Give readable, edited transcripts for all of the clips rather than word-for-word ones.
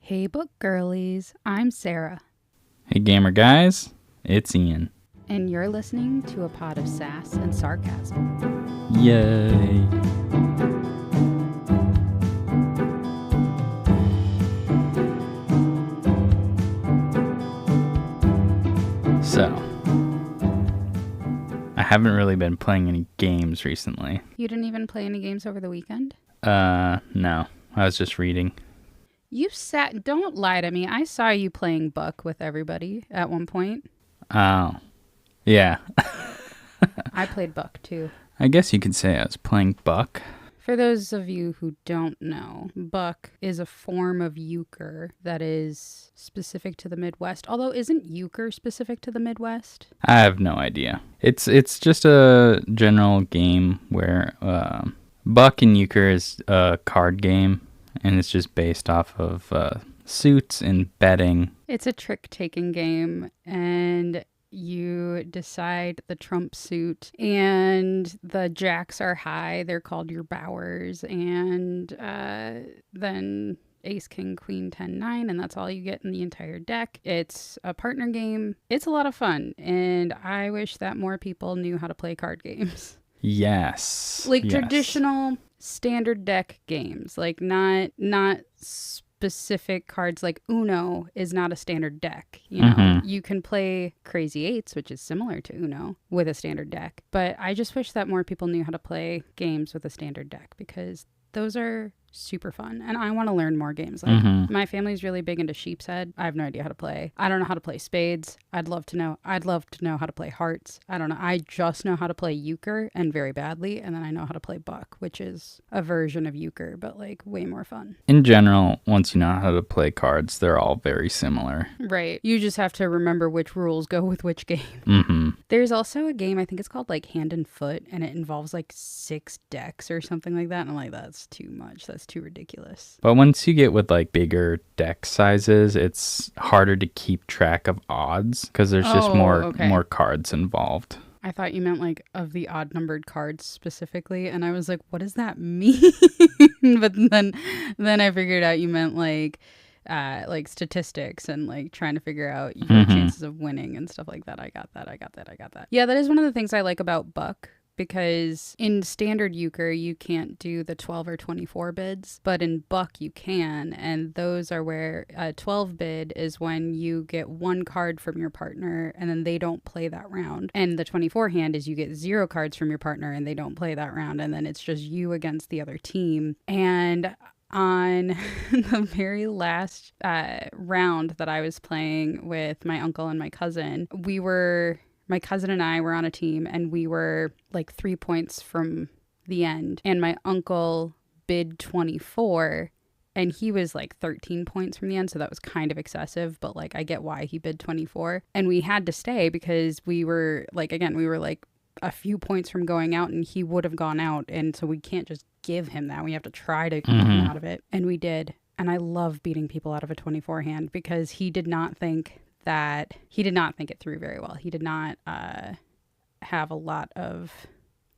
Hey book girlies, I'm Sarah. Hey gamer guys, it's Ian. And you're listening to a pod of sass and sarcasm. Yay! So, I haven't really been playing any games recently. You didn't even play any games over the weekend? No. I was just reading. Don't lie to me. I saw you playing Buck with everybody at one point. Oh. Yeah. I played Buck too. I guess you could say I was playing Buck. For those of you who don't know, Buck is a form of euchre that is specific to the Midwest. Although, isn't euchre specific to the Midwest? I have no idea. It's just a general game where Buck and Euchre is a card game, and it's just based off of suits and betting. It's a trick-taking game, and you decide the trump suit, and the jacks are high. They're called your bowers, and then ace, king, queen, 10, 9, and that's all you get in the entire deck. It's a partner game. It's a lot of fun, and I wish that more people knew how to play card games. Yes. Like traditional standard deck games, like not specific cards. Like Uno is not a standard deck. You know, you can play Crazy Eights, which is similar to Uno, with a standard deck. But I just wish that more people knew how to play games with a standard deck, because those are super fun, and I want to learn more games. Like my family's really big into sheep's head. I have no idea how to play. I don't know how to play spades. I'd love to know how to play hearts. I don't know. I just know how to play euchre, and very badly, and then I know how to play buck, which is a version of euchre but like way more fun. In general, once you know how to play cards, they're all very similar. Right. You just have to remember which rules go with which game. There's also a game, I think it's called like Hand and Foot, and it involves like 6 decks or something like that, and I'm like, that's too much. That's too ridiculous. But once you get with like bigger deck sizes, it's harder to keep track of odds because there's just more cards involved. I thought you meant like of the odd numbered cards specifically, and I was like, what does that mean? But then I figured out you meant like statistics and like trying to figure out your chances of winning and stuff like that. I got that. Yeah, that is one of the things I like about Buck, because in standard euchre you can't do the 12 or 24 bids, but in Buck you can, and those are where a 12 bid is when you get 1 card from your partner and then they don't play that round, and the 24 hand is you get 0 cards from your partner and they don't play that round, and then it's just you against the other team. And on the very last round that I was playing with my uncle and my cousin, my cousin and I were on a team, and we were like 3 points from the end. And my uncle bid 24, and he was like 13 points from the end. So that was kind of excessive, but like I get why he bid 24. And we had to stay because we were like a few points from going out, and he would have gone out. And so we can't just give him that. We have to try to get him out of it. And we did. And I love beating people out of a 24 hand, because he did not think it through very well. He did not have a lot of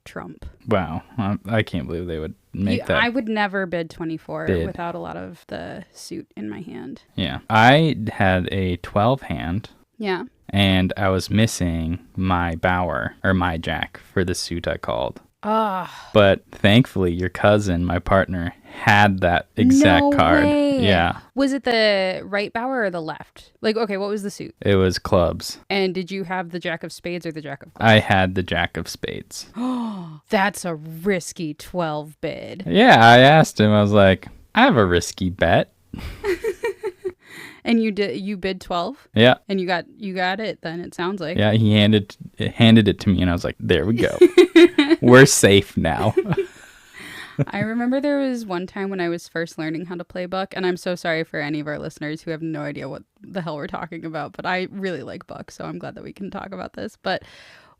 trump. Wow. I can't believe they would make that. I would never bid 24 without a lot of the suit in my hand. Yeah. I had a 12 hand. Yeah. And I was missing my bower, or my jack, for the suit I called. But thankfully, your cousin, my partner, had that exact card. Way. Yeah. Was it the right bower or the left? Like, okay, what was the suit? It was clubs. And did you have the jack of spades or the jack of clubs? I had the jack of spades. That's a risky 12 bid. Yeah, I asked him. I was like, I have a risky bet. And you bid 12? Yeah. And you got it then, it sounds like. Yeah, he handed it to me, and I was like, there we go. We're safe now. I remember there was one time when I was first learning how to play Buck, and I'm so sorry for any of our listeners who have no idea what the hell we're talking about, but I really like Buck, so I'm glad that we can talk about this. But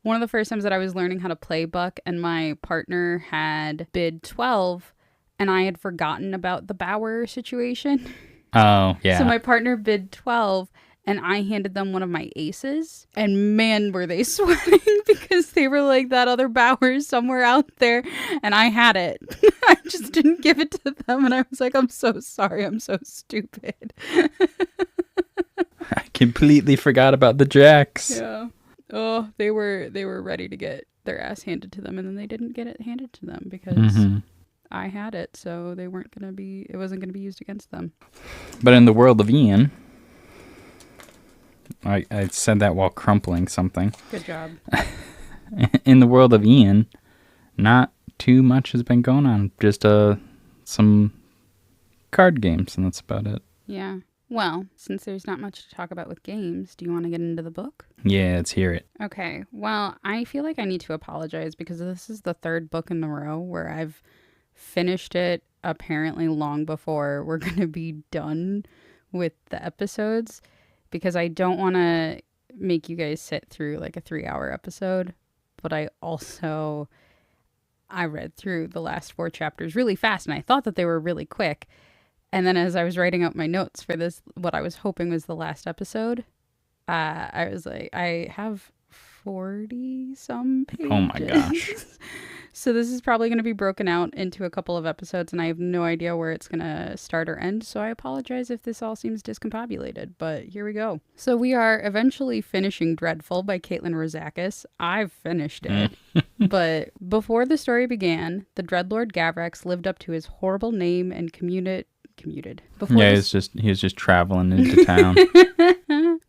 one of the first times that I was learning how to play Buck, and my partner had bid 12, and I had forgotten about the bower situation. Oh, yeah. So my partner bid 12, and I handed them one of my aces, and man, were they sweating because they were like, that other Bauer is somewhere out there, and I had it. I just didn't give it to them, and I was like, I'm so sorry, I'm so stupid. I completely forgot about the jacks. Yeah. Oh, they were ready to get their ass handed to them, and then they didn't get it handed to them because I had it, so it wasn't gonna be used against them. But in the world of Ian, I said that while crumpling something. Good job. In the world of Ian, not too much has been going on. Just some card games, and that's about it. Yeah. Well, since there's not much to talk about with games, do you want to get into the book? Yeah, let's hear it. Okay. Well, I feel like I need to apologize because this is the third book in a row where I've finished it apparently long before we're going to be done with the episodes, because I don't want to make you guys sit through like a 3-hour episode, but I read through the last 4 chapters really fast, and I thought that they were really quick. And then as I was writing out my notes for this, what I was hoping was the last episode, I was like, I have 40 some pages. Oh my gosh. So this is probably going to be broken out into a couple of episodes, and I have no idea where it's going to start or end. So I apologize if this all seems discombobulated, but here we go. So we are eventually finishing Dreadful by Caitlin Rozakis. I've finished it. But before the story began, the Dreadlord Gavrax lived up to his horrible name and commuted. He was just traveling into town.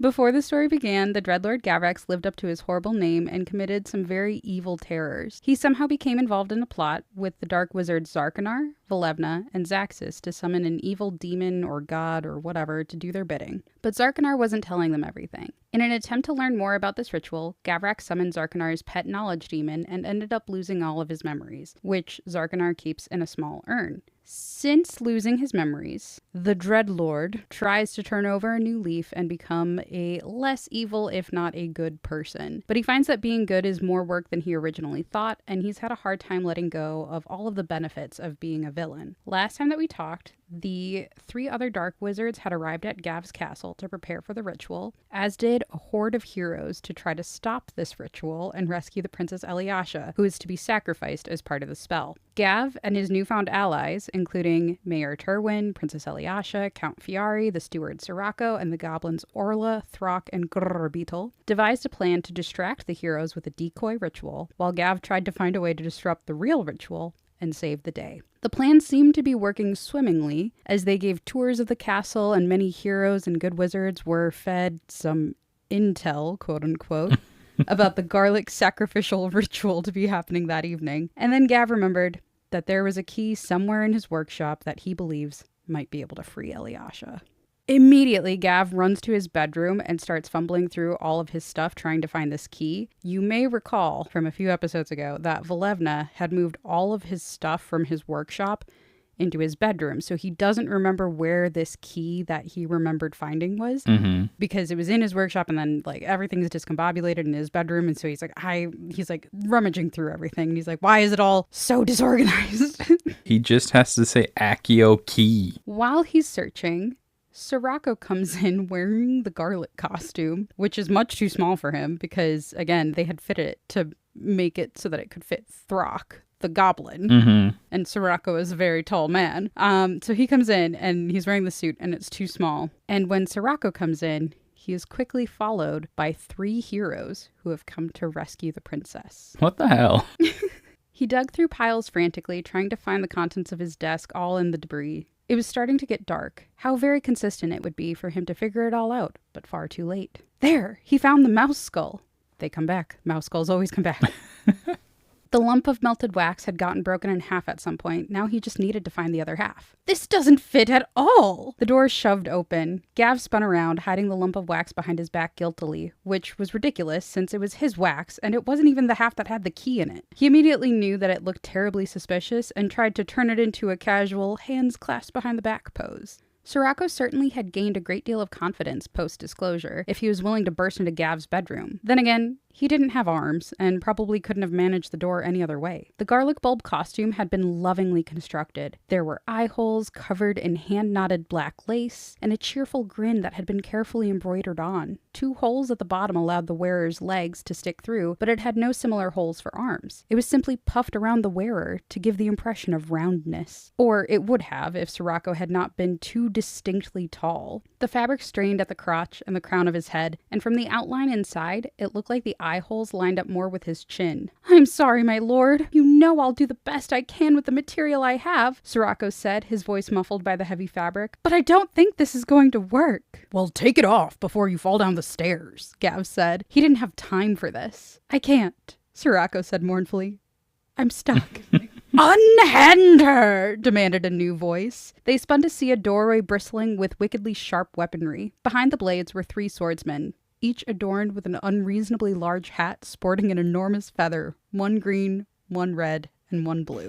Before the story began, the Dreadlord Gavrax lived up to his horrible name and committed some very evil terrors. He somehow became involved in a plot with the dark wizards Zarkanar, Volevna, and Zaxis to summon an evil demon or god or whatever to do their bidding. But Zarkanar wasn't telling them everything. In an attempt to learn more about this ritual, Gavrax summoned Zarkanar's pet knowledge demon and ended up losing all of his memories, which Zarkanar keeps in a small urn. Since losing his memories, the Dreadlord tries to turn over a new leaf and become a less evil, if not a good person. But he finds that being good is more work than he originally thought, and he's had a hard time letting go of all of the benefits of being a villain. Last time that we talked, the 3 other dark wizards had arrived at Gav's castle to prepare for the ritual, as did a horde of heroes to try to stop this ritual and rescue the Princess Eliasha, who is to be sacrificed as part of the spell. Gav and his newfound allies, including Mayor Terwin, Princess Eliasha, Count Fiari, the steward Sirocco, and the goblins Orla, Throck, and Grrbeetle, devised a plan to distract the heroes with a decoy ritual, while Gav tried to find a way to disrupt the real ritual and save the day. The plan seemed to be working swimmingly, as they gave tours of the castle and many heroes and good wizards were fed some intel, quote-unquote, about the garlic sacrificial ritual to be happening that evening. And then Gav remembered that there was a key somewhere in his workshop that he believes might be able to free Eliasha. Immediately, Gav runs to his bedroom and starts fumbling through all of his stuff trying to find this key. You may recall from a few episodes ago that Volevna had moved all of his stuff from his workshop into his bedroom, so he doesn't remember where this key that he remembered finding was, because it was in his workshop, and then like everything's discombobulated in his bedroom, and so he's like rummaging through everything, and he's like, why is it all so disorganized? He just has to say Accio key. While he's searching, Sirocco comes in wearing the garlic costume, which is much too small for him because, again, they had fitted it to make it so that it could fit Throck, the goblin. And Sirocco is a very tall man. So he comes in and he's wearing the suit and it's too small. And when Sirocco comes in, he is quickly followed by 3 heroes who have come to rescue the princess. What the hell? He dug through piles frantically, trying to find the contents of his desk all in the debris. It was starting to get dark. How very consistent it would be for him to figure it all out, but far too late. There! He found the mouse skull. They come back. Mouse skulls always come back. The lump of melted wax had gotten broken in half at some point. Now he just needed to find the other half. This doesn't fit at all! The door shoved open. Gav spun around, hiding the lump of wax behind his back guiltily, which was ridiculous since it was his wax, and it wasn't even the half that had the key in it. He immediately knew that it looked terribly suspicious and tried to turn it into a casual, hands clasped behind the back pose. Sirocco certainly had gained a great deal of confidence post-disclosure if he was willing to burst into Gav's bedroom. Then again, He didn't have arms, and probably couldn't have managed the door any other way. The garlic bulb costume had been lovingly constructed. There were eye holes covered in hand-knotted black lace, and a cheerful grin that had been carefully embroidered on. 2 holes at the bottom allowed the wearer's legs to stick through, but it had no similar holes for arms. It was simply puffed around the wearer to give the impression of roundness. Or it would have if Sirocco had not been too distinctly tall. The fabric strained at the crotch and the crown of his head, and from the outline inside, it looked like the eye holes lined up more with his chin. "I'm sorry, my lord. You know I'll do the best I can with the material I have," Sirocco said, his voice muffled by the heavy fabric. "But I don't think this is going to work." "Well, take it off before you fall down the stairs," Gav said. He didn't have time for this. "I can't," Sirocco said mournfully. "I'm stuck." "Unhand her!" demanded a new voice. They spun to see a doorway bristling with wickedly sharp weaponry. Behind the blades were 3 swordsmen, each adorned with an unreasonably large hat sporting an enormous feather, 1 green, 1 red, and 1 blue.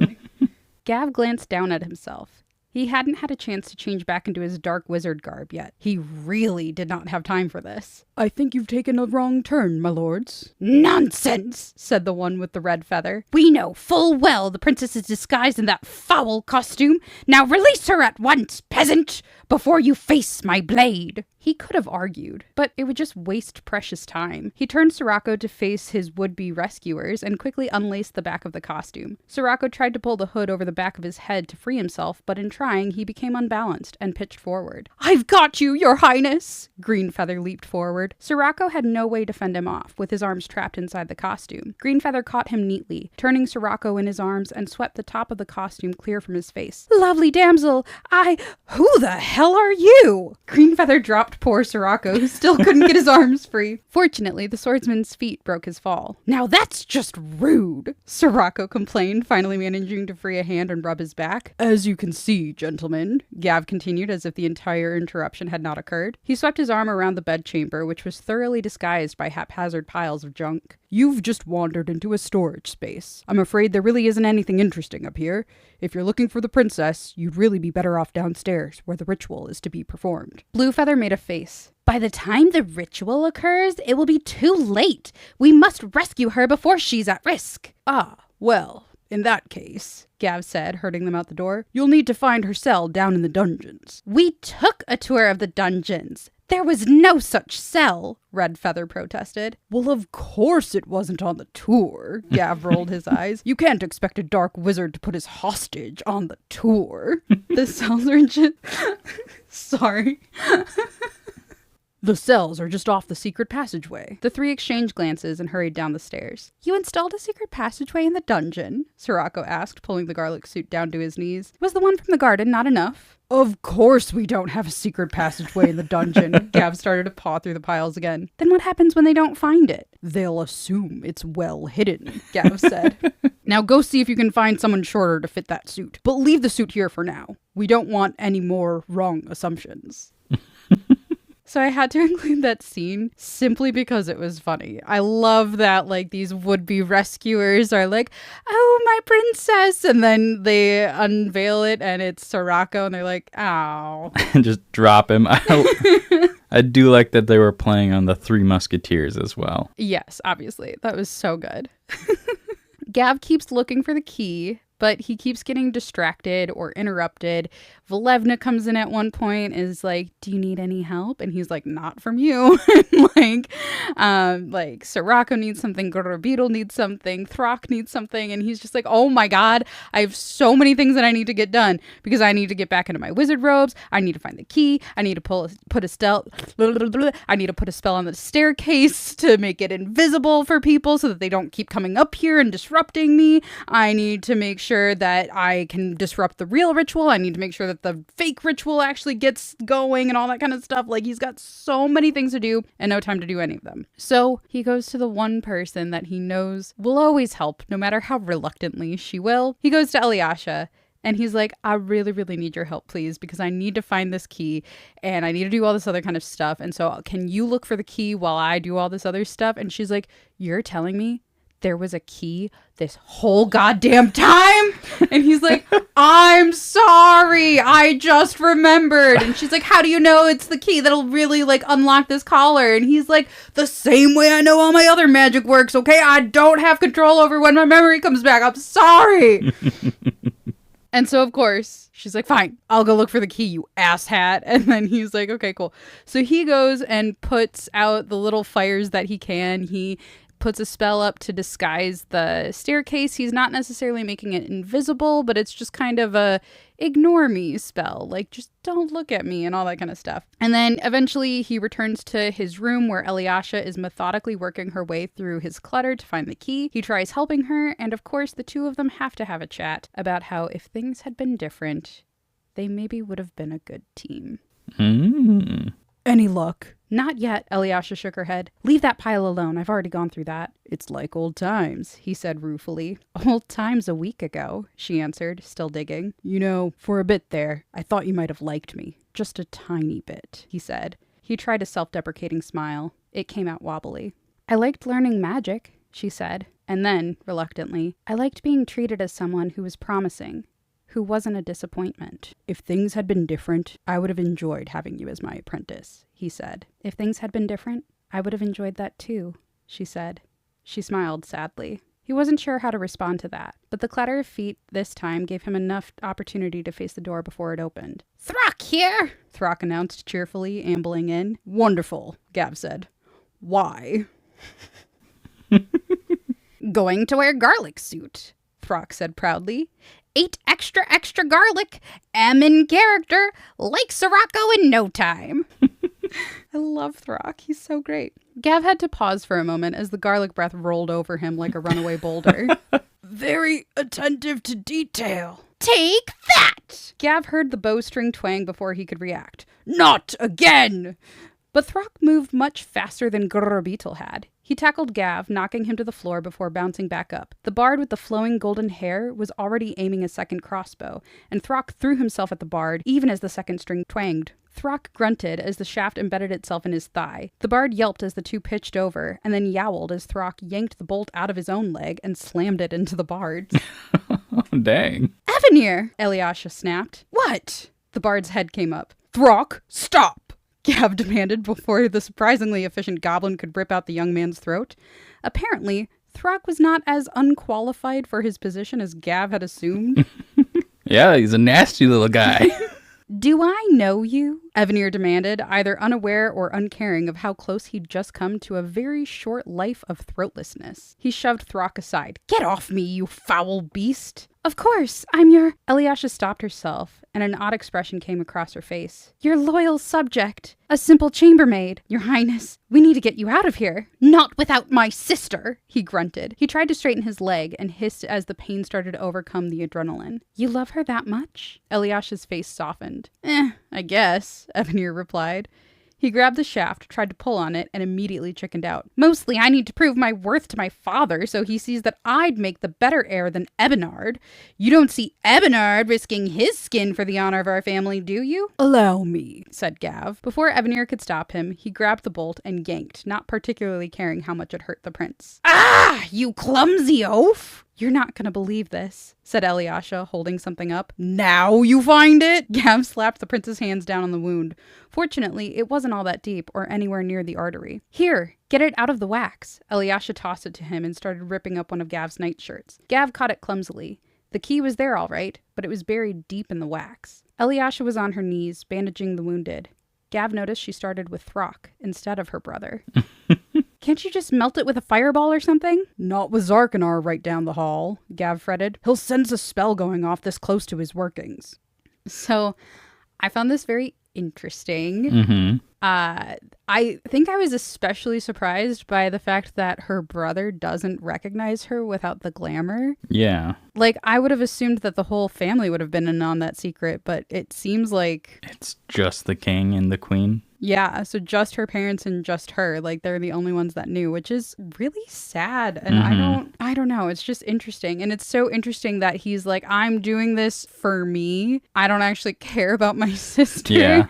Gav glanced down at himself. He hadn't had a chance to change back into his dark wizard garb yet. He really did not have time for this. "I think you've taken a wrong turn, my lords." "Nonsense," said the one with the red feather. "We know full well the princess is disguised in that foul costume. Now release her at once, peasant, before you face my blade." He could have argued, but it would just waste precious time. He turned Sirocco to face his would-be rescuers and quickly unlaced the back of the costume. Sirocco tried to pull the hood over the back of his head to free himself, but in trying, he became unbalanced and pitched forward. "I've got you, your highness!" Greenfeather leaped forward. Sirocco had no way to fend him off, with his arms trapped inside the costume. Greenfeather caught him neatly, turning Sirocco in his arms and swept the top of the costume clear from his face. "Lovely damsel, who the hell are you?" Greenfeather dropped poor Sirocco, who still couldn't get his arms free. Fortunately, the swordsman's feet broke his fall. "Now that's just rude," Sirocco complained, finally managing to free a hand and rub his back. "As you can see, gentlemen," Gav continued as if the entire interruption had not occurred. He swept his arm around the bedchamber, which was thoroughly disguised by haphazard piles of junk. "You've just wandered into a storage space. I'm afraid there really isn't anything interesting up here. If you're looking for the princess, you'd really be better off downstairs, where the ritual is to be performed." Bluefeather made a face. "By the time the ritual occurs, it will be too late. We must rescue her before she's at risk." "Ah, well, in that case," Gav said, herding them out the door, "you'll need to find her cell down in the dungeons." "We took a tour of the dungeons. There was no such cell," Redfeather protested. "Well, of course it wasn't on the tour," Gav rolled his eyes. "You can't expect a dark wizard to put his hostage on the tour." The cells are just... Sorry. "The cells are just off the secret passageway." The 3 exchanged glances and hurried down the stairs. "You installed a secret passageway in the dungeon?" Sirocco asked, pulling the garlic suit down to his knees. "Was the one from the garden not enough?" "Of course we don't have a secret passageway in the dungeon." Gav started to paw through the piles again. "Then what happens when they don't find it?" "They'll assume it's well hidden," Gav said. "Now go see if you can find someone shorter to fit that suit. But leave the suit here for now. We don't want any more wrong assumptions." So I had to include that scene simply because it was funny. I love that, like, these would-be rescuers are like, "Oh, my princess," and then they unveil it and it's Sirocco and they're like, "Ow." And just drop him. I do like that they were playing on the 3 Musketeers as well. Yes, obviously. That was so good. Gav keeps looking for the key, but he keeps getting distracted or interrupted. Volevna comes in at one point, is like, "Do you need any help?" And he's like, "Not from you." like Sirocco needs something, Beetle needs something, Throck needs something, and he's just like, "Oh my god, I have so many things that I need to get done because I need to get back into my wizard robes. I need to find the key. I need to put a spell. I need to put a spell on the staircase to make it invisible for people so that they don't keep coming up here and disrupting me. I need to make sure that I can disrupt the real ritual. I need to make sure that the fake ritual actually gets going and all that kind of stuff." Like, he's got so many things to do and no time to do any of them. So he goes to the one person that he knows will always help, no matter how reluctantly she will. He goes to Eliasha. And he's like, "I really, really need your help, please, because I need to find this key and I need to do all this other kind of stuff. And so can you look for the key while I do all this other stuff?" And she's like, "You're telling me there was a key this whole goddamn time. And he's like, I'm sorry, I just remembered. And she's like, how do you know it's the key that'll really like unlock this collar? And he's like, the same way I know all my other magic works, okay? I don't have control over when my memory comes back. I'm sorry. And so, of course, she's like, fine, I'll go look for the key, you asshat. And then he's like, okay, cool. So he goes and puts out the little fires that he can. He puts a spell up to disguise the staircase. He's not necessarily making it invisible, but it's just kind of a ignore me spell. Like, just don't look at me and all that kind of stuff. And then eventually he returns to his room where Alyosha is methodically working her way through his clutter to find the key. He tries helping her, and of course the two of them have to have a chat about how if things had been different, they maybe would have been a good team. Any luck? Not yet, Alyosha shook her head. Leave that pile alone. I've already gone through that. It's like old times, he said ruefully. Old times a week ago, she answered, still digging. You know, for a bit there, I thought you might have liked me. Just a tiny bit, he said. He tried a self-deprecating smile. It came out wobbly. I liked learning magic, she said. And then, reluctantly, I liked being treated as someone who was promising, who wasn't a disappointment. If things had been different, I would have enjoyed having you as my apprentice, he said. If things had been different, I would have enjoyed that too, she said. She smiled sadly. He wasn't sure how to respond to that, but the clatter of feet this time gave him enough opportunity to face the door before it opened. Throck here, Throck announced cheerfully, ambling in. Wonderful, Gav said. Why? Going to wear garlic suit, Throck said proudly. 8 extra garlic. Am in character. Like Sirocco in no time. I love Throck. He's so great. Gav had to pause for a moment as the garlic breath rolled over him like a runaway boulder. Very attentive to detail. Take that! Gav heard the bowstring twang before he could react. Not again! But Throck moved much faster than Grrr had. He tackled Gav, knocking him to the floor before bouncing back up. The bard with the flowing golden hair was already aiming a second crossbow, and Throck threw himself at the bard, even as the second string twanged. Throck grunted as the shaft embedded itself in his thigh. The bard yelped as the two pitched over, and then yowled as Throck yanked the bolt out of his own leg and slammed it into the bard's. Dang. Evanir, Alyosha snapped. What? The bard's head came up. Throck, stop! Gav demanded before the surprisingly efficient goblin could rip out the young man's throat. Apparently, Throck was not as unqualified for his position as Gav had assumed. Yeah, he's a nasty little guy. Do I know you? Evanir demanded, either unaware or uncaring of how close he'd just come to a very short life of throatlessness. He shoved Throck aside. Get off me, you foul beast! Of course, I'm your... Alyosha stopped herself, and an odd expression came across her face. Your loyal subject. A simple chambermaid. Your Highness, we need to get you out of here. Not without my sister, he grunted. He tried to straighten his leg and hissed as the pain started to overcome the adrenaline. You love her that much? Alyosha's face softened. I guess, Evanir replied. He grabbed the shaft, tried to pull on it, and immediately chickened out. Mostly, I need to prove my worth to my father so he sees that I'd make the better heir than Ebenard. You don't see Ebenard risking his skin for the honor of our family, do you? Allow me, said Gav. Before Evanir could stop him, he grabbed the bolt and yanked, not particularly caring how much it hurt the prince. Ah, you clumsy oaf! You're not gonna believe this, said Alyosha, holding something up. Now you find it? Gav slapped the prince's hands down on the wound. Fortunately, it wasn't all that deep or anywhere near the artery. Here, get it out of the wax. Alyosha tossed it to him and started ripping up one of Gav's nightshirts. Gav caught it clumsily. The key was there all right, but it was buried deep in the wax. Alyosha was on her knees, bandaging the wounded. Gav noticed she started with Throck instead of her brother. Can't you just melt it with a fireball or something? Not with Zarkanar right down the hall, Gav fretted. He'll sense a spell going off this close to his workings. So, I found this very interesting. Mm-hmm. I think I was especially surprised by the fact that her brother doesn't recognize her without the glamour. Yeah. Like, I would have assumed that the whole family would have been in on that secret, but it seems like... It's just the king and the queen. Yeah, so just her parents and just her. Like, they're the only ones that knew, which is really sad. And I don't know. It's just interesting. And it's so interesting that he's like, I'm doing this for me. I don't actually care about my sister. Yeah.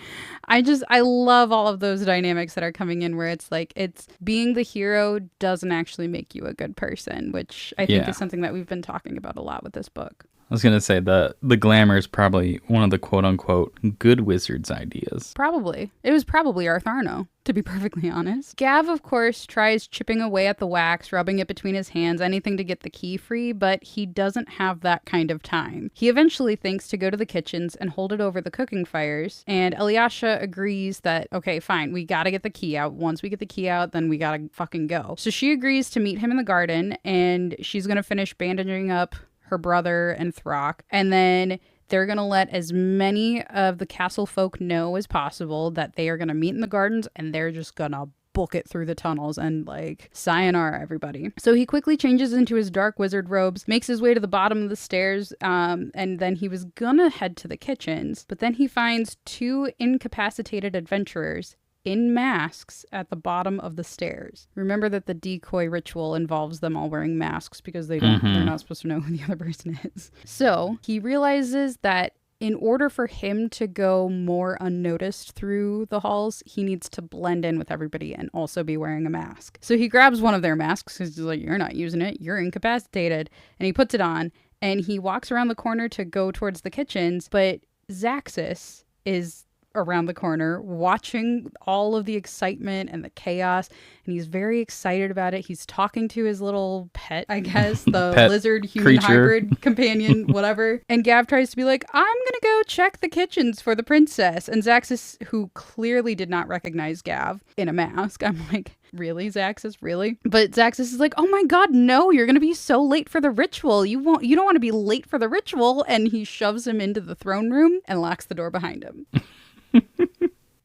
I love all of those dynamics that are coming in where it's like, it's being the hero doesn't actually make you a good person, which I think Yeah. is something that we've been talking about a lot with this book. I was going to say the glamour is probably one of the quote unquote good wizard's ideas. Probably. It was probably Artharno, to be perfectly honest. Gav, of course, tries chipping away at the wax, rubbing it between his hands, anything to get the key free, but he doesn't have that kind of time. He eventually thinks to go to the kitchens and hold it over the cooking fires, and Alyosha agrees that, okay, fine, we gotta get the key out. Once we get the key out, then we gotta fucking go. So she agrees to meet him in the garden, and she's gonna finish bandaging up her brother and Throck, and then they're going to let as many of the castle folk know as possible that they are going to meet in the gardens, and they're just going to book it through the tunnels and like sayonara everybody. So he quickly changes into his dark wizard robes, makes his way to the bottom of the stairs, and then he was gonna head to the kitchens, but then he finds two incapacitated adventurers in masks at the bottom of the stairs. Remember that the decoy ritual involves them all wearing masks because they're not supposed to know who the other person is. So he realizes that in order for him to go more unnoticed through the halls, he needs to blend in with everybody and also be wearing a mask. So he grabs one of their masks because he's like, you're not using it, you're incapacitated. And he puts it on and he walks around the corner to go towards the kitchens, but Zaxxas is around the corner watching all of the excitement and the chaos, and he's very excited about it. He's talking to his little pet, I guess, the lizard human hybrid companion, whatever. And Gav tries to be like, I'm gonna go check the kitchens for the princess. And Zaxxas, who clearly did not recognize Gav in a mask, I'm like, really, Zaxxas, really? But Zaxxas is like, oh my god, no, you're gonna be so late for the ritual. You don't want to be late for the ritual. And he shoves him into the throne room and locks the door behind him.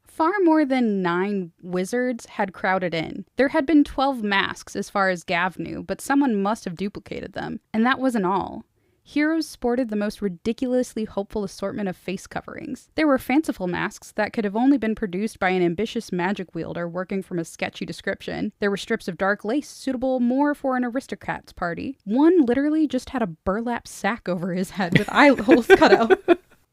Far more than 9 wizards had crowded in. There had been 12 masks as far as Gav knew, but someone must have duplicated them. And that wasn't all. Heroes sported the most ridiculously hopeful assortment of face coverings. There were fanciful masks that could have only been produced by an ambitious magic wielder working from a sketchy description. There were strips of dark lace suitable more for an aristocrat's party. One literally just had a burlap sack over his head with eye holes cut out.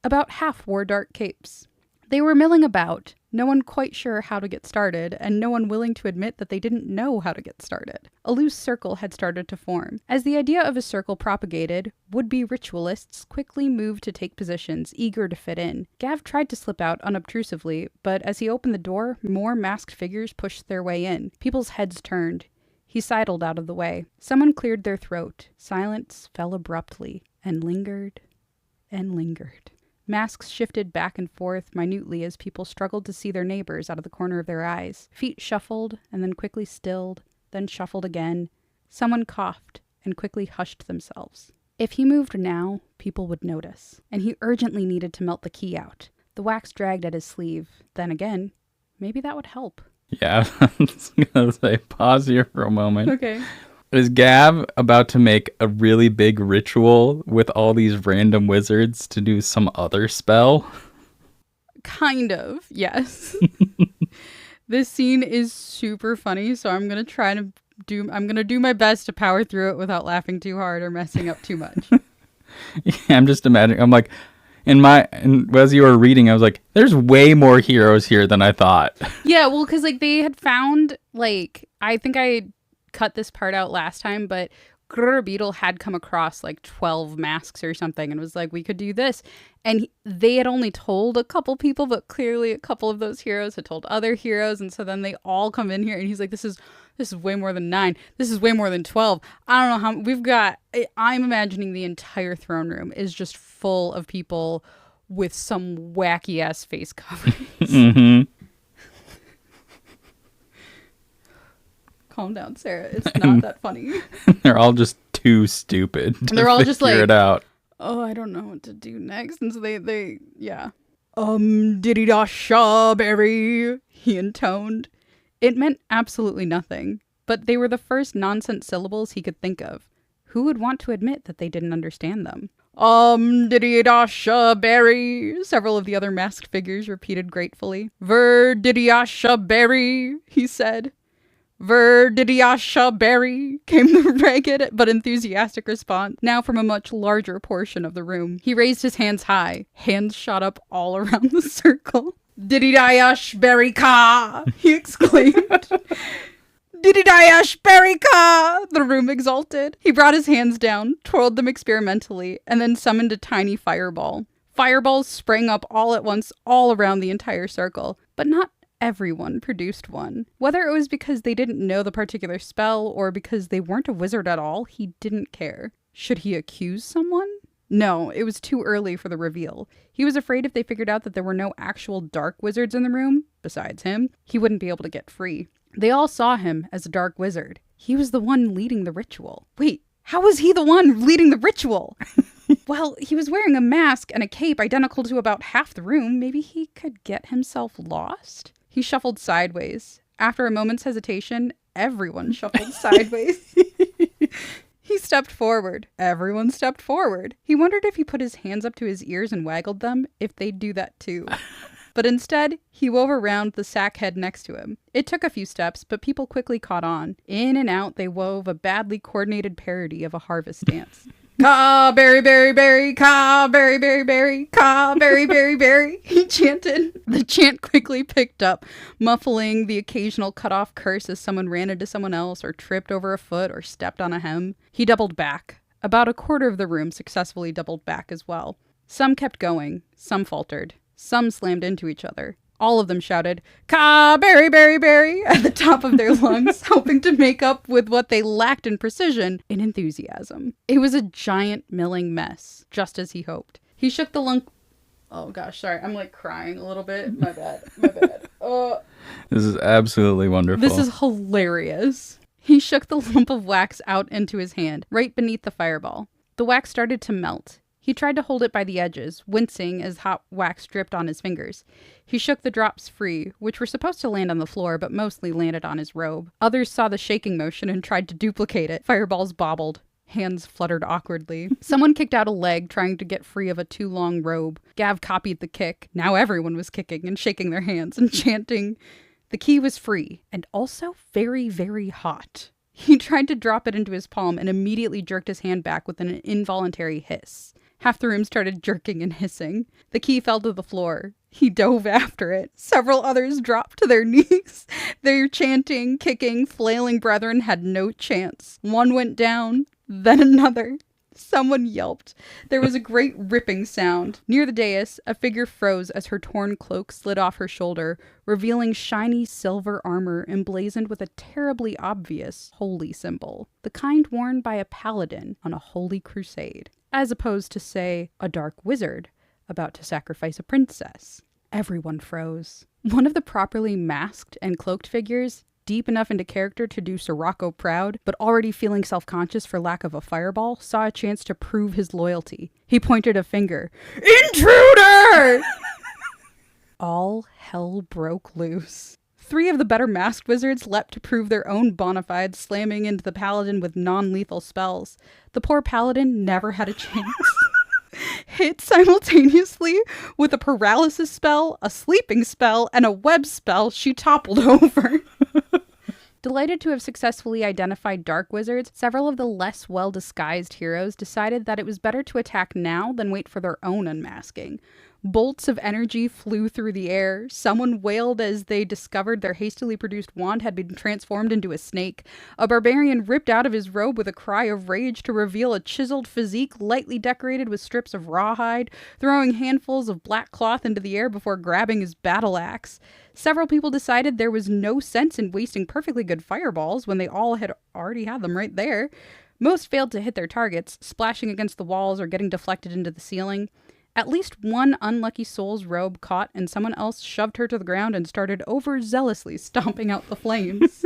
About half wore dark capes. They were milling about, no one quite sure how to get started, and no one willing to admit that they didn't know how to get started. A loose circle had started to form. As the idea of a circle propagated, would-be ritualists quickly moved to take positions, eager to fit in. Gav tried to slip out unobtrusively, but as he opened the door, more masked figures pushed their way in. People's heads turned. He sidled out of the way. Someone cleared their throat. Silence fell abruptly, and lingered, and lingered. Masks shifted back and forth minutely as people struggled to see their neighbors out of the corner of their eyes. Feet shuffled, and then quickly stilled, then shuffled again. Someone coughed, and quickly hushed themselves. If he moved now, people would notice, and he urgently needed to melt the key out. The wax dragged at his sleeve. Then again, maybe that would help. Yeah, I was going to say, pause here for a moment. Okay. Is Gav about to make a really big ritual with all these random wizards to do some other spell? Kind of, yes. This scene is super funny, so I'm going to do my best to power through it without laughing too hard or messing up too much. Yeah, I'm just imagining, I'm like, as you were reading, I was like, there's way more heroes here than I thought. Yeah, well, because like they had found, like, I think I cut this part out last time, but Grr Beetle had come across like 12 masks or something and was like, we could do this. And they had only told a couple people, but clearly a couple of those heroes had told other heroes. And so then they all come in here and he's like, this is way more than 9. This is way more than 12. I don't know how I'm imagining the entire throne room is just full of people with some wacky ass face coverings. Mm-hmm. Calm down, Sarah. It's not that funny. They're all just too stupid to they're all just like, figure it out. Oh, I don't know what to do next. And so they yeah. Diddy da strawberry, he intoned. It meant absolutely nothing, but they were the first nonsense syllables he could think of. Who would want to admit that they didn't understand them? Diddy da strawberry, several of the other masked figures repeated gratefully. Ver diddy da strawberry, he said. Verdidiyasha Berry, came the ragged but enthusiastic response, now from a much larger portion of the room. He raised his hands high. Hands shot up all around the circle. Dididayash Berika! He exclaimed. Dididayash Berika! The room exulted. He brought his hands down, twirled them experimentally, and then summoned a tiny fireball. Fireballs sprang up all at once all around the entire circle, but not everyone produced one. Whether it was because they didn't know the particular spell or because they weren't a wizard at all, he didn't care. Should he accuse someone? No, it was too early for the reveal. He was afraid if they figured out that there were no actual dark wizards in the room, besides him, he wouldn't be able to get free. They all saw him as a dark wizard. He was the one leading the ritual. Wait, how was he the one leading the ritual? Well, he was wearing a mask and a cape identical to about half the room. Maybe he could get himself lost? He shuffled sideways. After a moment's hesitation, everyone shuffled sideways. He stepped forward. Everyone stepped forward. He wondered if he put his hands up to his ears and waggled them, if they'd do that too. But instead, he wove around the sack head next to him. It took a few steps, but people quickly caught on. In and out, they wove a badly coordinated parody of a harvest dance. Ka, berry, berry, berry, ka, berry, berry, berry, ka, berry, berry, berry, he chanted. The chant quickly picked up, muffling the occasional cut-off curse as someone ran into someone else or tripped over a foot or stepped on a hem. He doubled back. About a quarter of the room successfully doubled back as well. Some kept going. Some faltered. Some slammed into each other. All of them shouted, "Ka, berry, berry, berry," at the top of their lungs, hoping to make up with what they lacked in precision in enthusiasm. It was a giant milling mess, just as he hoped. He shook the lump. Oh gosh, sorry, I'm like crying a little bit. My bad. This is absolutely wonderful. This is hilarious. He shook the lump of wax out into his hand, right beneath the fireball. The wax started to melt. He tried to hold it by the edges, wincing as hot wax dripped on his fingers. He shook the drops free, which were supposed to land on the floor, but mostly landed on his robe. Others saw the shaking motion and tried to duplicate it. Fireballs bobbled. Hands fluttered awkwardly. Someone kicked out a leg, trying to get free of a too long robe. Gav copied the kick. Now everyone was kicking and shaking their hands and chanting. The key was free, and also very, very hot. He tried to drop it into his palm and immediately jerked his hand back with an involuntary hiss. Half the room started jerking and hissing. The key fell to the floor. He dove after it. Several others dropped to their knees. Their chanting, kicking, flailing brethren had no chance. One went down, then another. Someone yelped. There was a great ripping sound. Near the dais, a figure froze as her torn cloak slid off her shoulder, revealing shiny silver armor emblazoned with a terribly obvious holy symbol, the kind worn by a paladin on a holy crusade, as opposed to, say, a dark wizard about to sacrifice a princess. Everyone froze. One of the properly masked and cloaked figures, deep enough into character to do Sirocco proud, but already feeling self-conscious for lack of a fireball, saw a chance to prove his loyalty. He pointed a finger. Intruder! All hell broke loose. 3 of the better masked wizards leapt to prove their own bona fides, slamming into the paladin with non-lethal spells. The poor paladin never had a chance. Hit simultaneously with a paralysis spell, a sleeping spell, and a web spell, she toppled over. Delighted to have successfully identified dark wizards, several of the less well-disguised heroes decided that it was better to attack now than wait for their own unmasking. Bolts of energy flew through the air. Someone wailed as they discovered their hastily produced wand had been transformed into a snake. A barbarian ripped out of his robe with a cry of rage to reveal a chiseled physique lightly decorated with strips of rawhide, throwing handfuls of black cloth into the air before grabbing his battle axe. Several people decided there was no sense in wasting perfectly good fireballs when they all had already had them right there. Most failed to hit their targets, splashing against the walls or getting deflected into the ceiling. At least one unlucky soul's robe caught, and someone else shoved her to the ground and started overzealously stomping out the flames.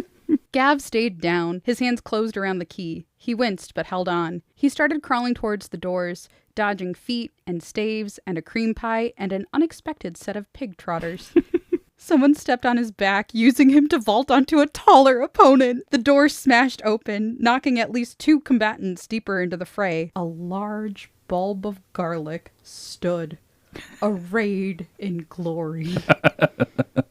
Gav stayed down, his hands closed around the key. He winced, but held on. He started crawling towards the doors, dodging feet and staves and a cream pie and an unexpected set of pig trotters. Someone stepped on his back, using him to vault onto a taller opponent. The door smashed open, knocking at least 2 combatants deeper into the fray. A large bulb of garlic stood, arrayed in glory.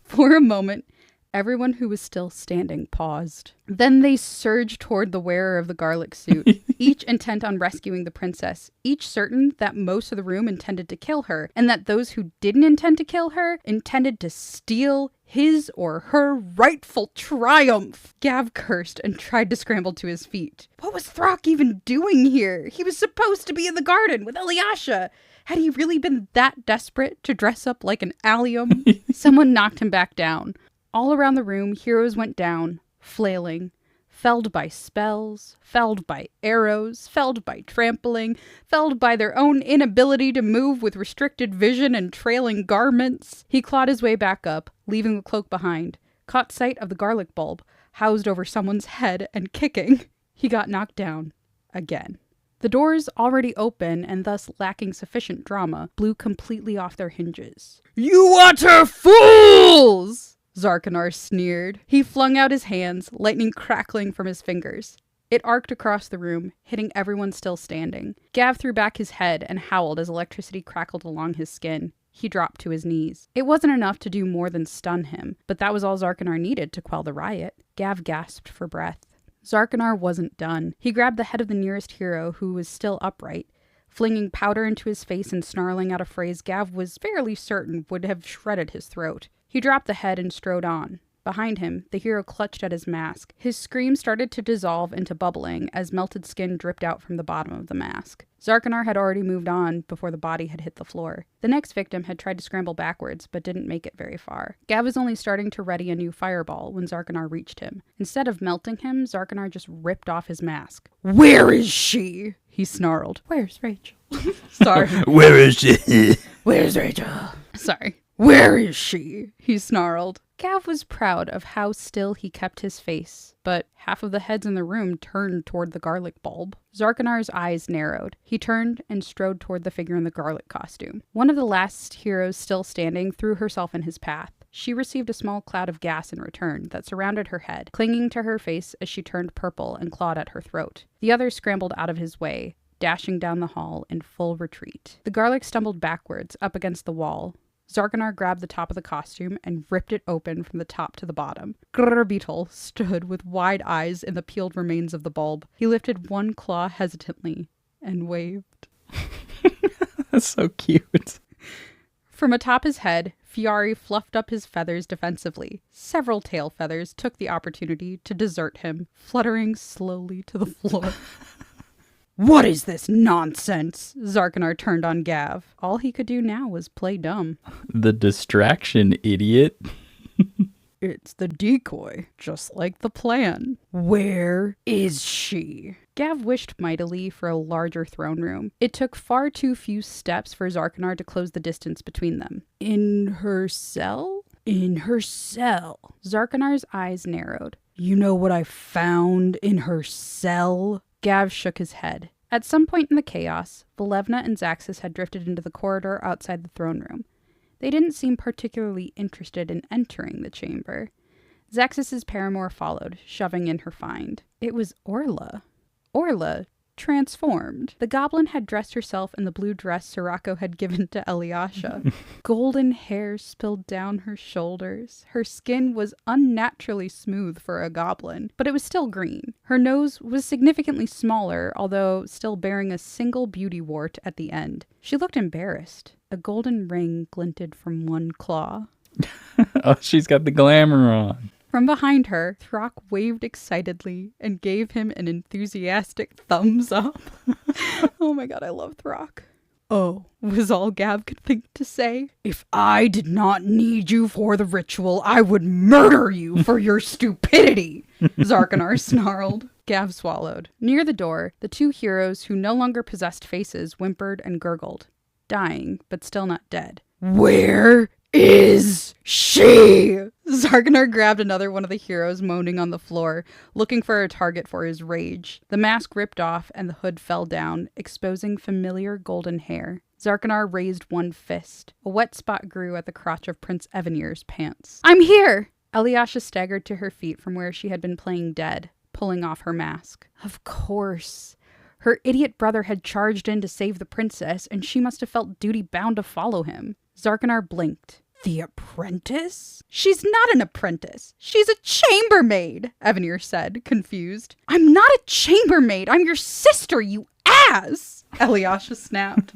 For a moment, everyone who was still standing paused. Then they surged toward the wearer of the garlic suit. each intent on rescuing the princess, each certain that most of the room intended to kill her, and that those who didn't intend to kill her intended to steal his or her rightful triumph. Gav cursed and tried to scramble to his feet. What was Throck even doing here? He was supposed to be in the garden with Alyosha. Had he really been that desperate to dress up like an allium? Someone knocked him back down. All around the room, heroes went down, flailing, felled by spells, felled by arrows, felled by trampling, felled by their own inability to move with restricted vision and trailing garments. He clawed his way back up, leaving the cloak behind, caught sight of the garlic bulb, housed over someone's head and kicking. He got knocked down. Again. The doors, already open and thus lacking sufficient drama, blew completely off their hinges. You utter fools! Zarkanar sneered. He flung out his hands, lightning crackling from his fingers. It arced across the room, hitting everyone still standing. Gav threw back his head and howled as electricity crackled along his skin. He dropped to his knees. It wasn't enough to do more than stun him, but that was all Zarkanar needed to quell the riot. Gav gasped for breath. Zarkanar wasn't done. He grabbed the head of the nearest hero, who was still upright. Flinging powder into his face and snarling out a phrase Gav was fairly certain would have shredded his throat. He dropped the head and strode on. Behind him, the hero clutched at his mask. His scream started to dissolve into bubbling as melted skin dripped out from the bottom of the mask. Zarkanar had already moved on before the body had hit the floor. The next victim had tried to scramble backwards, but didn't make it very far. Gav was only starting to ready a new fireball when Zarkanar reached him. Instead of melting him, Zarkanar just ripped off his mask. Where is she? He snarled. Where's Rachel? Sorry. Where is she? Where's Rachel? Sorry. Where is she? He snarled. Gav was proud of how still he kept his face, but half of the heads in the room turned toward the garlic bulb. Zarkanar's eyes narrowed. He turned and strode toward the figure in the garlic costume. One of the last heroes still standing threw herself in his path. She received a small cloud of gas in return that surrounded her head, clinging to her face as she turned purple and clawed at her throat. The other scrambled out of his way, dashing down the hall in full retreat. The garlic stumbled backwards, up against the wall. Zarkanar grabbed the top of the costume and ripped it open from the top to the bottom. Grrr stood with wide eyes in the peeled remains of the bulb. He lifted one claw hesitantly and waved. That's so cute. From atop his head, Fiari fluffed up his feathers defensively. Several tail feathers took the opportunity to desert him, fluttering slowly to the floor. What is this nonsense? Zarkanar turned on Gav. All he could do now was play dumb. The distraction, idiot. It's the decoy, just like the plan. Where is she? Gav wished mightily for a larger throne room. It took far too few steps for Zarkanar to close the distance between them. In her cell? In her cell. Zarkanar's eyes narrowed. You know what I found in her cell? Gav shook his head. At some point in the chaos, Velevna and Zaxis had drifted into the corridor outside the throne room. They didn't seem particularly interested in entering the chamber. Zaxis's paramour followed, shoving in her find. It was Orla. Orla, transformed. The goblin had dressed herself in the blue dress Sirocco had given to Alyosha. Golden hair spilled down her shoulders. Her skin was unnaturally smooth for a goblin, but it was still green. Her nose was significantly smaller, although still bearing a single beauty wart at the end. She looked embarrassed. A golden ring glinted from one claw. Oh, she's got the glamour on. From behind her, Throck waved excitedly and gave him an enthusiastic thumbs up. Oh my god, I love Throck. Oh, was all Gav could think to say. If I did not need you for the ritual, I would murder you for your stupidity, Zarkanar snarled. Gav swallowed. Near the door, the two heroes who no longer possessed faces whimpered and gurgled, dying, but still not dead. Where is she? Zarkanar grabbed another one of the heroes moaning on the floor, looking for a target for his rage. The mask ripped off and the hood fell down, exposing familiar golden hair. Zarkanar raised one fist. A wet spot grew at the crotch of Prince Evanir's pants. I'm here! Alyosha staggered to her feet from where she had been playing dead, pulling off her mask. Of course. Her idiot brother had charged in to save the princess, and she must have felt duty-bound to follow him. Zarkanar blinked. The apprentice? She's not an apprentice. She's a chambermaid, Avenir said, confused. I'm not a chambermaid. I'm your sister, you ass, Eliasha snapped.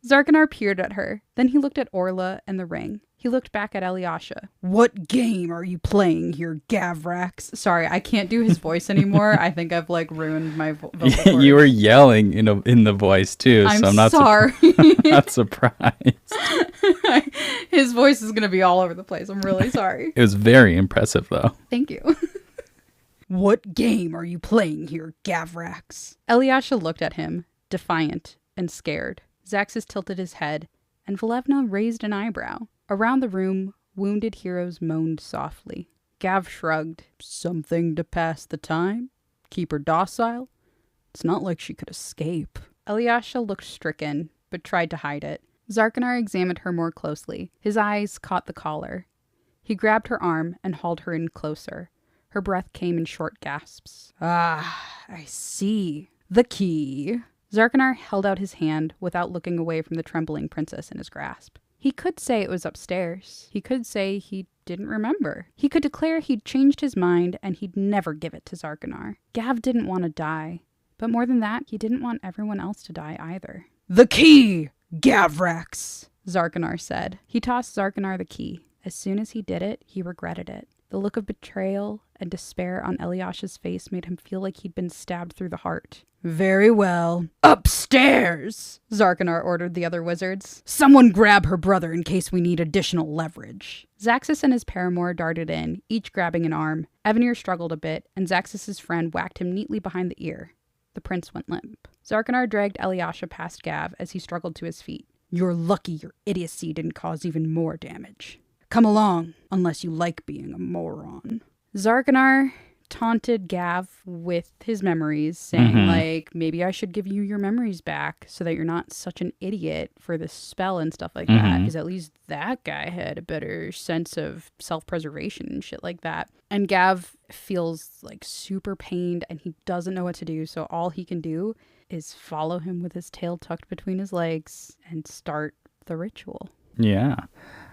Zarkanar peered at her. Then he looked at Orla and the ring. He looked back at Eliasha. What game are you playing here, Gavrax? Sorry, I can't do his voice anymore. I think I've ruined my vocal cords. You were yelling in the voice too, so I'm not sorry. Not surprised. His voice is gonna be all over the place. I'm really sorry. It was very impressive though. Thank you. What game are you playing here, Gavrax? Eliasha looked at him, defiant and scared. Zaxis tilted his head, and Volevna raised an eyebrow. Around the room, wounded heroes moaned softly. Gav shrugged. Something to pass the time? Keep her docile? It's not like she could escape. Eliasha looked stricken, but tried to hide it. Zarkanar examined her more closely. His eyes caught the collar. He grabbed her arm and hauled her in closer. Her breath came in short gasps. Ah, I see. The key. Zarkanar held out his hand without looking away from the trembling princess in his grasp. He could say it was upstairs. He could say he didn't remember. He could declare he'd changed his mind and he'd never give it to Zarkanar. Gav didn't want to die. But more than that, he didn't want everyone else to die either. The key, Gavrax, Zarkanar said. He tossed Zarkanar the key. As soon as he did it, he regretted it. The look of betrayal and despair on Eliasha's face made him feel like he'd been stabbed through the heart. Very well. Upstairs, Zarkanar ordered the other wizards. Someone grab her brother in case we need additional leverage. Zaxis and his paramour darted in, each grabbing an arm. Avenir struggled a bit, and Zaxis' friend whacked him neatly behind the ear. The prince went limp. Zarkanar dragged Eliasha past Gav as he struggled to his feet. You're lucky your idiocy didn't cause even more damage. Come along, unless you like being a moron. Zarkanar taunted Gav with his memories, saying, maybe I should give you your memories back so that you're not such an idiot for this spell and stuff like that, because at least that guy had a better sense of self-preservation and shit like that. And Gav feels super pained and he doesn't know what to do, so all he can do is follow him with his tail tucked between his legs and start the ritual. Yeah.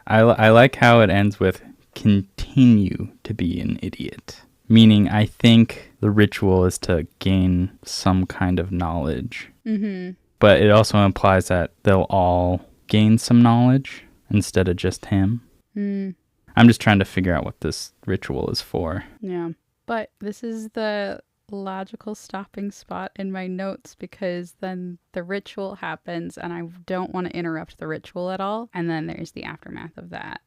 I like how it ends with continue to be an idiot. Meaning, I think the ritual is to gain some kind of knowledge. Mm-hmm. But it also implies that they'll all gain some knowledge instead of just him. Mm. I'm just trying to figure out what this ritual is for. Yeah. But this is the logical stopping spot in my notes, because then the ritual happens and I don't want to interrupt the ritual at all. And then there's the aftermath of that.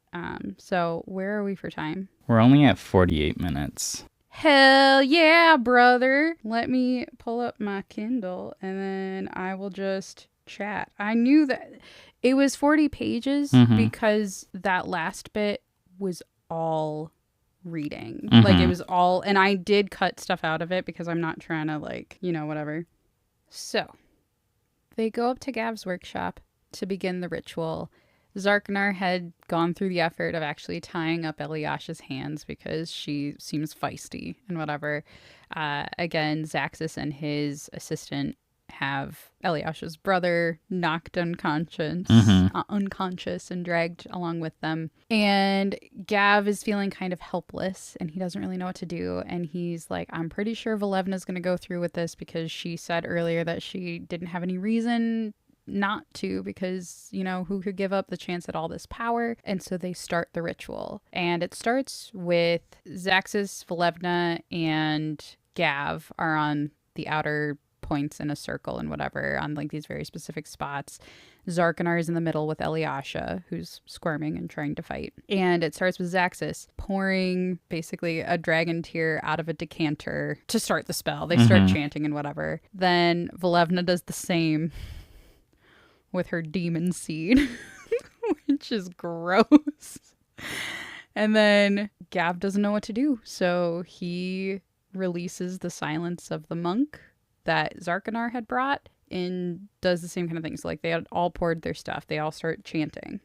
So where are we for time? We're only at 48 minutes. Hell yeah, brother. Let me pull up my Kindle and then I will just chat. I knew that it was 40 pages because that last bit was all reading. It was all, and I did cut stuff out of it because I'm not trying to whatever. So they go up to Gav's workshop to begin the ritual. Zarkanar had gone through the effort of actually tying up Eliasha's hands because she seems feisty and whatever. Again, Zaxis and his assistant have Eliasha's brother knocked unconscious and dragged along with them. And Gav is feeling kind of helpless and he doesn't really know what to do. And he's like, I'm pretty sure Volevna's going to go through with this because she said earlier that she didn't have any reason not to, because who could give up the chance at all this power. And so they start the ritual, and it starts with Zaxis, Volevna, and Gav are on the outer points in a circle and whatever on these very specific spots. Zarkanar is in the middle with Eliasha, who's squirming and trying to fight. And it starts with Zaxis pouring basically a dragon tear out of a decanter to start the spell. They start chanting and whatever. Then Volevna does the same with her demon seed, which is gross. And then Gav doesn't know what to do, so he releases the silence of the monk that Zarkanar had brought and does the same kind of thing. So they had all poured their stuff. They all start chanting.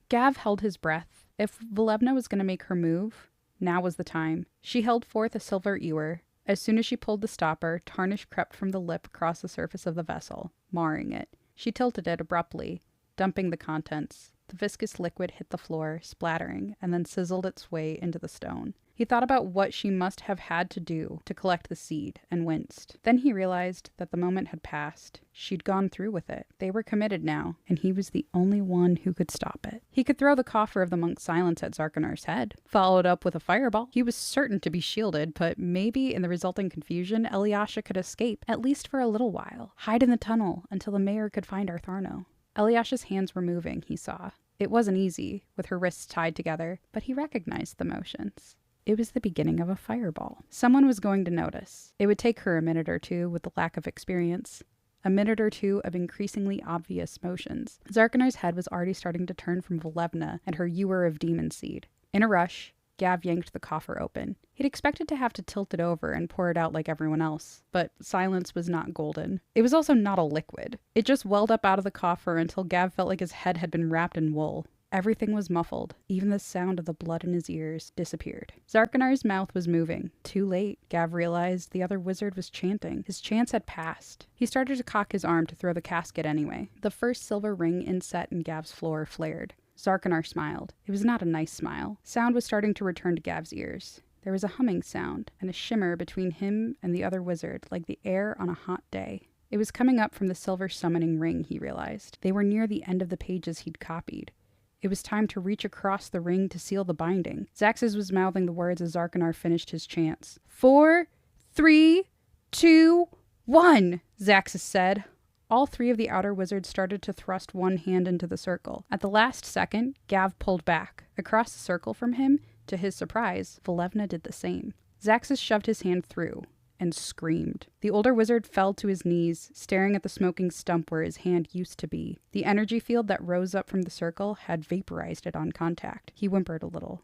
Gav held his breath. If Volevna was going to make her move, now was the time. She held forth a silver ewer. As soon as she pulled the stopper, tarnish crept from the lip across the surface of the vessel, marring it. She tilted it abruptly, dumping the contents. The viscous liquid hit the floor, splattering, and then sizzled its way into the stone. He thought about what she must have had to do to collect the seed and winced. Then he realized that the moment had passed. She'd gone through with it. They were committed now, and he was the only one who could stop it. He could throw the coffer of the monk's silence at Zarkanar's head, followed up with a fireball. He was certain to be shielded, but maybe in the resulting confusion, Elyasha could escape, at least for a little while. Hide in the tunnel until the mayor could find Artharno. Elyasha's hands were moving, he saw. It wasn't easy, with her wrists tied together, but he recognized the motions. It was the beginning of a fireball. Someone was going to notice. It would take her a minute or two with the lack of experience. A minute or two of increasingly obvious motions. Zarkanar's head was already starting to turn from Volevna and her ewer of demon seed. In a rush, Gav yanked the coffer open. He'd expected to have to tilt it over and pour it out like everyone else, but silence was not golden. It was also not a liquid. It just welled up out of the coffer until Gav felt like his head had been wrapped in wool. Everything was muffled. Even the sound of the blood in his ears disappeared. Zarkanar's mouth was moving. Too late, Gav realized the other wizard was chanting. His chance had passed. He started to cock his arm to throw the casket anyway. The first silver ring inset in Gav's floor flared. Zarkanar smiled. It was not a nice smile. Sound was starting to return to Gav's ears. There was a humming sound, and a shimmer between him and the other wizard, like the air on a hot day. It was coming up from the silver summoning ring, he realized. They were near the end of the pages he'd copied. It was time to reach across the ring to seal the binding. Zaxxas was mouthing the words as Zarkanar finished his chants. 4, 3, 2, 1, Zaxxas said. All three of the outer wizards started to thrust one hand into the circle. At the last second, Gav pulled back. Across the circle from him, to his surprise, Volevna did the same. Zaxxas shoved his hand through and screamed. The older wizard fell to his knees, staring at the smoking stump where his hand used to be. The energy field that rose up from the circle had vaporized it on contact. He whimpered a little.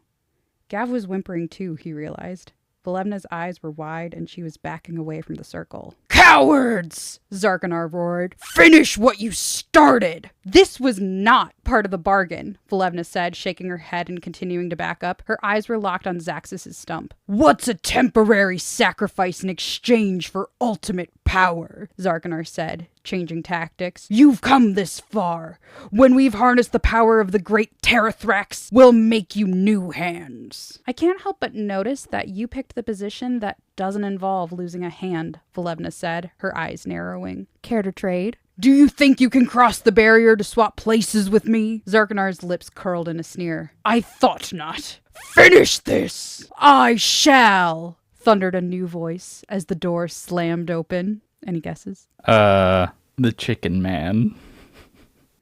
Gav was whimpering too, he realized. Volevna's eyes were wide and she was backing away from the circle. Cowards! Zarkanar roared. Finish what you started! This was not part of the bargain, Volevna said, shaking her head and continuing to back up. Her eyes were locked on Zaxxas' stump. What's a temporary sacrifice in exchange for ultimate power? Zarkanar said, changing tactics. You've come this far. When we've harnessed the power of the great Terrathrax, we'll make you new hands. I can't help but notice that you picked the position that doesn't involve losing a hand, Volevna said, her eyes narrowing. Care to trade? Do you think you can cross the barrier to swap places with me? Zarkanar's lips curled in a sneer. I thought not. Finish this! I shall! Thundered a new voice as the door slammed open. Any guesses? The chicken man.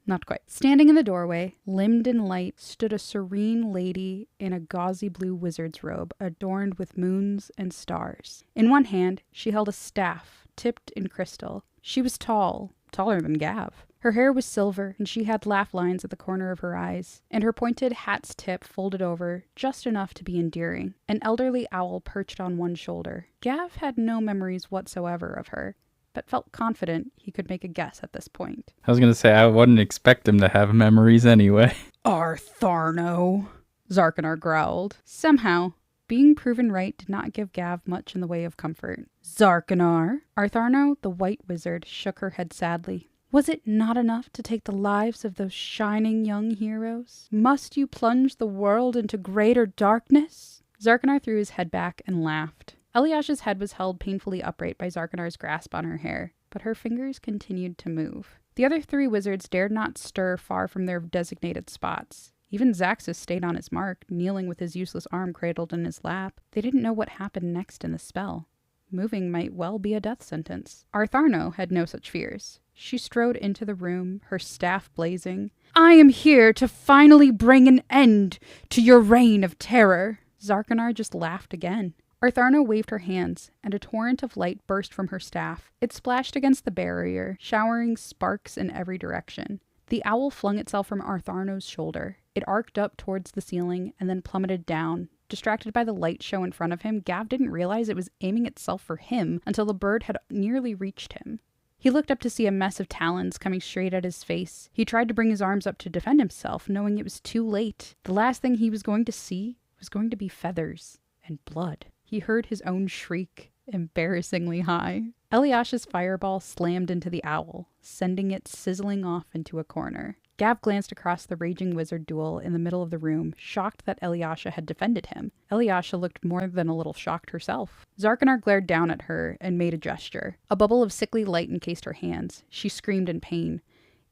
Not quite. Standing in the doorway, limbed in light, stood a serene lady in a gauzy blue wizard's robe adorned with moons and stars. In one hand, she held a staff tipped in crystal. She was tall, taller than Gav. Her hair was silver, and she had laugh lines at the corner of her eyes, and her pointed hat's tip folded over just enough to be endearing. An elderly owl perched on one shoulder. Gav had no memories whatsoever of her, but felt confident he could make a guess at this point. I was going to say, I wouldn't expect him to have memories anyway. Artharno, Zarkanar growled. Somehow, being proven right did not give Gav much in the way of comfort. Zarkanar? Artharno, the white wizard, shook her head sadly. Was it not enough to take the lives of those shining young heroes? Must you plunge the world into greater darkness? Zarkanar threw his head back and laughed. Elyasha's head was held painfully upright by Zarkanar's grasp on her hair, but her fingers continued to move. The other three wizards dared not stir far from their designated spots. Even Zaxxas stayed on his mark, kneeling with his useless arm cradled in his lap. They didn't know what happened next in the spell. Moving might well be a death sentence. Artharno had no such fears. She strode into the room, her staff blazing. I am here to finally bring an end to your reign of terror. Zarkanar just laughed again. Artharno waved her hands, and a torrent of light burst from her staff. It splashed against the barrier, showering sparks in every direction. The owl flung itself from Artharno's shoulder. It arced up towards the ceiling and then plummeted down. Distracted by the light show in front of him, Gav didn't realize it was aiming itself for him until the bird had nearly reached him. He looked up to see a mess of talons coming straight at his face. He tried to bring his arms up to defend himself, knowing it was too late. The last thing he was going to see was going to be feathers and blood. He heard his own shriek, embarrassingly high. Eliash's fireball slammed into the owl, sending it sizzling off into a corner. Gav glanced across the raging wizard duel in the middle of the room, shocked that Eliasha had defended him. Eliasha looked more than a little shocked herself. Zarkanar glared down at her and made a gesture. A bubble of sickly light encased her hands. She screamed in pain.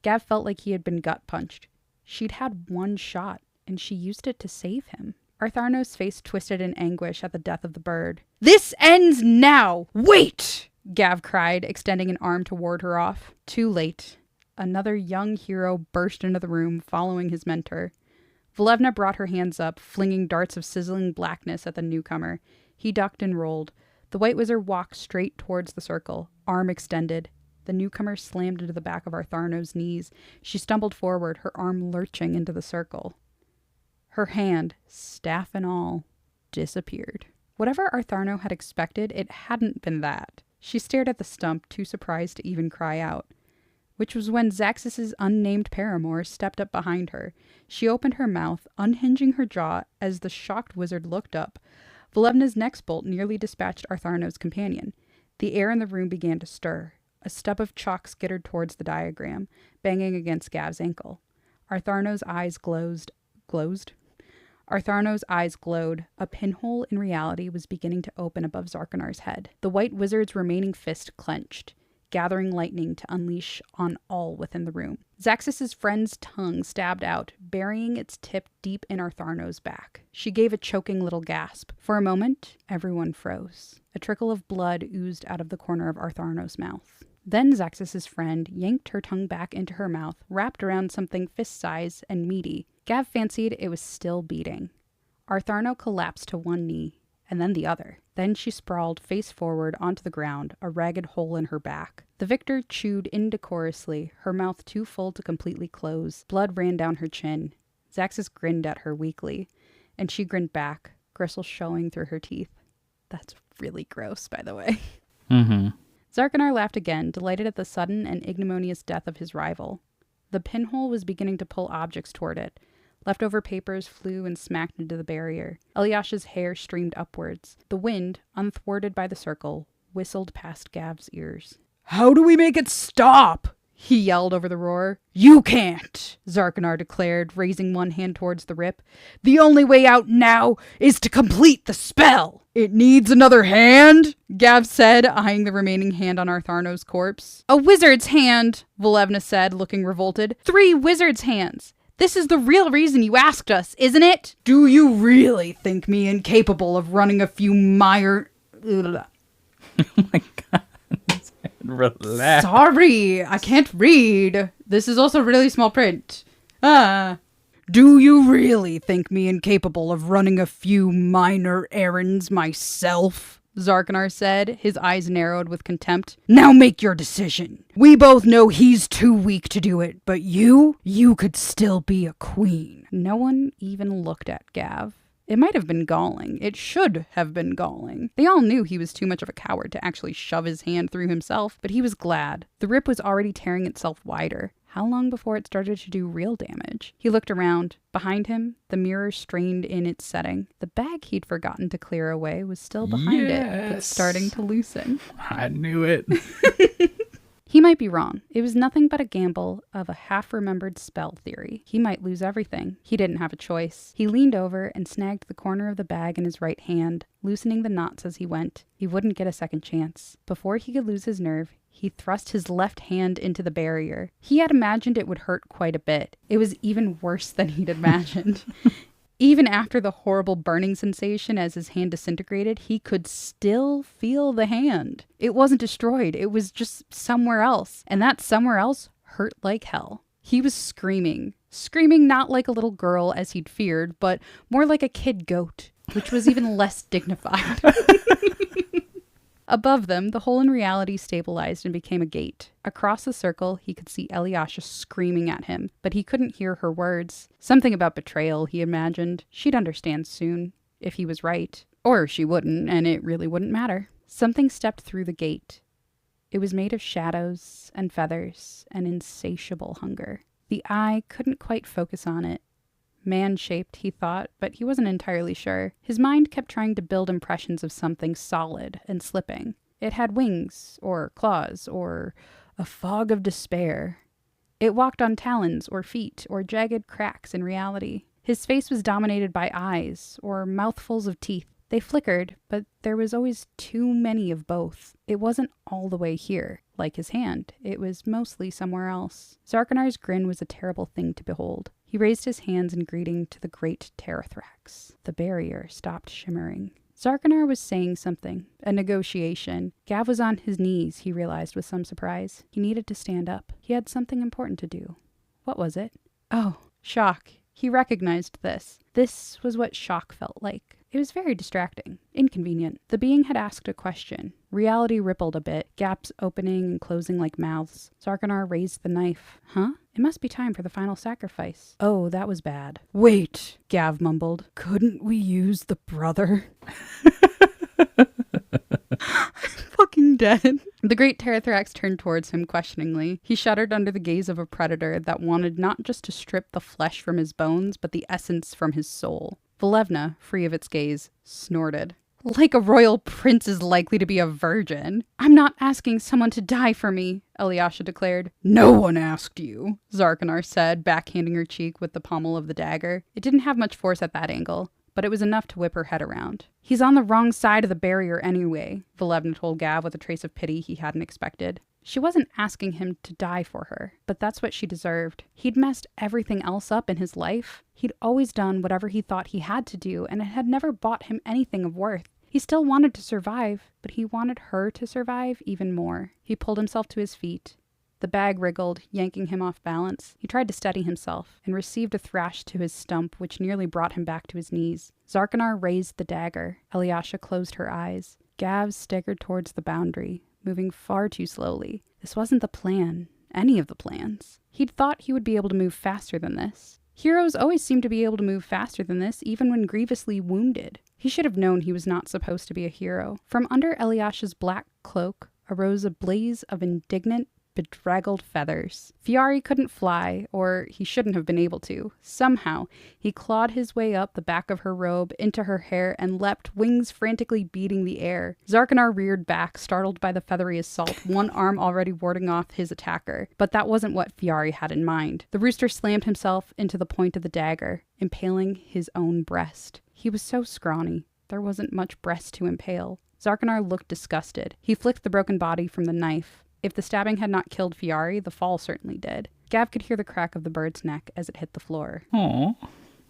Gav felt like he had been gut-punched. She'd had one shot, and she used it to save him. Artharno's face twisted in anguish at the death of the bird. "This ends now! Wait!" Gav cried, extending an arm to ward her off. Too late. Another young hero burst into the room, following his mentor. Volevna brought her hands up, flinging darts of sizzling blackness at the newcomer. He ducked and rolled. The White Wizard walked straight towards the circle, arm extended. The newcomer slammed into the back of Artharno's knees. She stumbled forward, her arm lurching into the circle. Her hand, staff and all, disappeared. Whatever Artharno had expected, it hadn't been that. She stared at the stump, too surprised to even cry out. Which was when Zaxxus's unnamed paramour stepped up behind her. She opened her mouth, unhinging her jaw as the shocked wizard looked up. Volevna's next bolt nearly dispatched Artharno's companion. The air in the room began to stir. A stub of chalk skittered towards the diagram, banging against Gav's ankle. Artharno's eyes Artharno's eyes glowed. A pinhole in reality was beginning to open above Zarkanar's head. The White Wizard's remaining fist clenched, gathering lightning to unleash on all within the room. Zaxxus's friend's tongue stabbed out, burying its tip deep in Artharno's back. She gave a choking little gasp. For a moment, everyone froze. A trickle of blood oozed out of the corner of Artharno's mouth. Then Zaxxus's friend yanked her tongue back into her mouth, wrapped around something fist-size and meaty. Gav fancied it was still beating. Artharno collapsed to one knee, and then the other. Then she sprawled face forward onto the ground, a ragged hole in her back. The victor chewed indecorously, her mouth too full to completely close. Blood ran down her chin. Zaxxus grinned at her weakly, and she grinned back, gristle showing through her teeth. That's really gross, by the way. Mm-hmm. Zarkanar laughed again, delighted at the sudden and ignominious death of his rival. The pinhole was beginning to pull objects toward it. Leftover papers flew and smacked into the barrier. Eliash's hair streamed upwards. The wind, unthwarted by the circle, whistled past Gav's ears. "How do we make it stop?" he yelled over the roar. "You can't," Zarkanar declared, raising one hand towards the rip. "The only way out now is to complete the spell." "It needs another hand," Gav said, eyeing the remaining hand on Artharno's corpse. "A wizard's hand," Volevna said, looking revolted. 3 wizard's hands. This is the real reason you asked us, isn't it? "Do you really think me incapable of running a few Oh my god. Relax. Sorry, I can't read. This is also really small print. Do you really think me incapable of running a few minor errands myself?" Zarkanar said, his eyes narrowed with contempt. "Now make your decision. We both know he's too weak to do it, but you could still be a queen." No one even looked at Gav. It might have been galling. It should have been galling. They all knew he was too much of a coward to actually shove his hand through himself, but he was glad. The rip was already tearing itself wider. How long before it started to do real damage? He looked around. Behind him, the mirror strained in its setting. The bag he'd forgotten to clear away was still behind it, but starting to loosen. I knew it. He might be wrong. It was nothing but a gamble of a half-remembered spell theory. He might lose everything. He didn't have a choice. He leaned over and snagged the corner of the bag in his right hand, loosening the knots as he went. He wouldn't get a second chance. Before he could lose his nerve, he thrust his left hand into the barrier. He had imagined it would hurt quite a bit. It was even worse than he'd imagined. Even after the horrible burning sensation as his hand disintegrated, he could still feel the hand. It wasn't destroyed. It was just somewhere else. And that somewhere else hurt like hell. He was screaming. Screaming not like a little girl as he'd feared, but more like a kid goat, which was even less dignified. Above them, the hole in reality stabilized and became a gate. Across the circle, he could see Eliasha screaming at him, but he couldn't hear her words. Something about betrayal, he imagined. She'd understand soon, if he was right. Or she wouldn't, and it really wouldn't matter. Something stepped through the gate. It was made of shadows and feathers and insatiable hunger. The eye couldn't quite focus on it. Man-shaped, he thought, but he wasn't entirely sure. His mind kept trying to build impressions of something solid and slipping. It had wings, or claws, or a fog of despair. It walked on talons, or feet, or jagged cracks in reality. His face was dominated by eyes, or mouthfuls of teeth. They flickered, but there was always too many of both. It wasn't all the way here, like his hand. It was mostly somewhere else. Zarkanar's grin was a terrible thing to behold. He raised his hands in greeting to the great Pterothrax. The barrier stopped shimmering. Zarkanar was saying something, a negotiation. Gav was on his knees, he realized with some surprise. He needed to stand up. He had something important to do. What was it? Oh, shock. He recognized this. This was what shock felt like. It was very distracting, inconvenient. The being had asked a question. Reality rippled a bit, gaps opening and closing like mouths. Zarkanar raised the knife. Huh? It must be time for the final sacrifice. Oh, that was bad. Wait, Gav mumbled. Couldn't we use the brother? I'm fucking dead. The great Pterothrax turned towards him questioningly. He shuddered under the gaze of a predator that wanted not just to strip the flesh from his bones, but the essence from his soul. Volevna, free of its gaze, snorted. Like a royal prince is likely to be a virgin. I'm not asking someone to die for me, Alyosha declared. No one asked you, Zarkanar said, backhanding her cheek with the pommel of the dagger. It didn't have much force at that angle, but it was enough to whip her head around. He's on the wrong side of the barrier anyway, Volevna told Gav with a trace of pity he hadn't expected. She wasn't asking him to die for her, but that's what she deserved. He'd messed everything else up in his life. He'd always done whatever he thought he had to do, and it had never bought him anything of worth. He still wanted to survive, but he wanted her to survive even more. He pulled himself to his feet. The bag wriggled, yanking him off balance. He tried to steady himself, and received a thrash to his stump, which nearly brought him back to his knees. Zarkanar raised the dagger. Alyosha closed her eyes. Gav staggered towards the boundary, moving far too slowly. This wasn't the plan. Any of the plans. He'd thought he would be able to move faster than this. Heroes always seem to be able to move faster than this, even when grievously wounded. He should have known he was not supposed to be a hero. From under Alyosha's black cloak arose a blaze of indignant, bedraggled feathers. Fiari couldn't fly, or he shouldn't have been able to. Somehow, he clawed his way up the back of her robe, into her hair, and leapt, wings frantically beating the air. Zarkanar reared back, startled by the feathery assault, one arm already warding off his attacker. But that wasn't what Fiari had in mind. The rooster slammed himself into the point of the dagger, impaling his own breast. He was so scrawny. There wasn't much breast to impale. Zarkanar looked disgusted. He flicked the broken body from the knife. If the stabbing had not killed Fiari, the fall certainly did. Gav could hear the crack of the bird's neck as it hit the floor. Aww.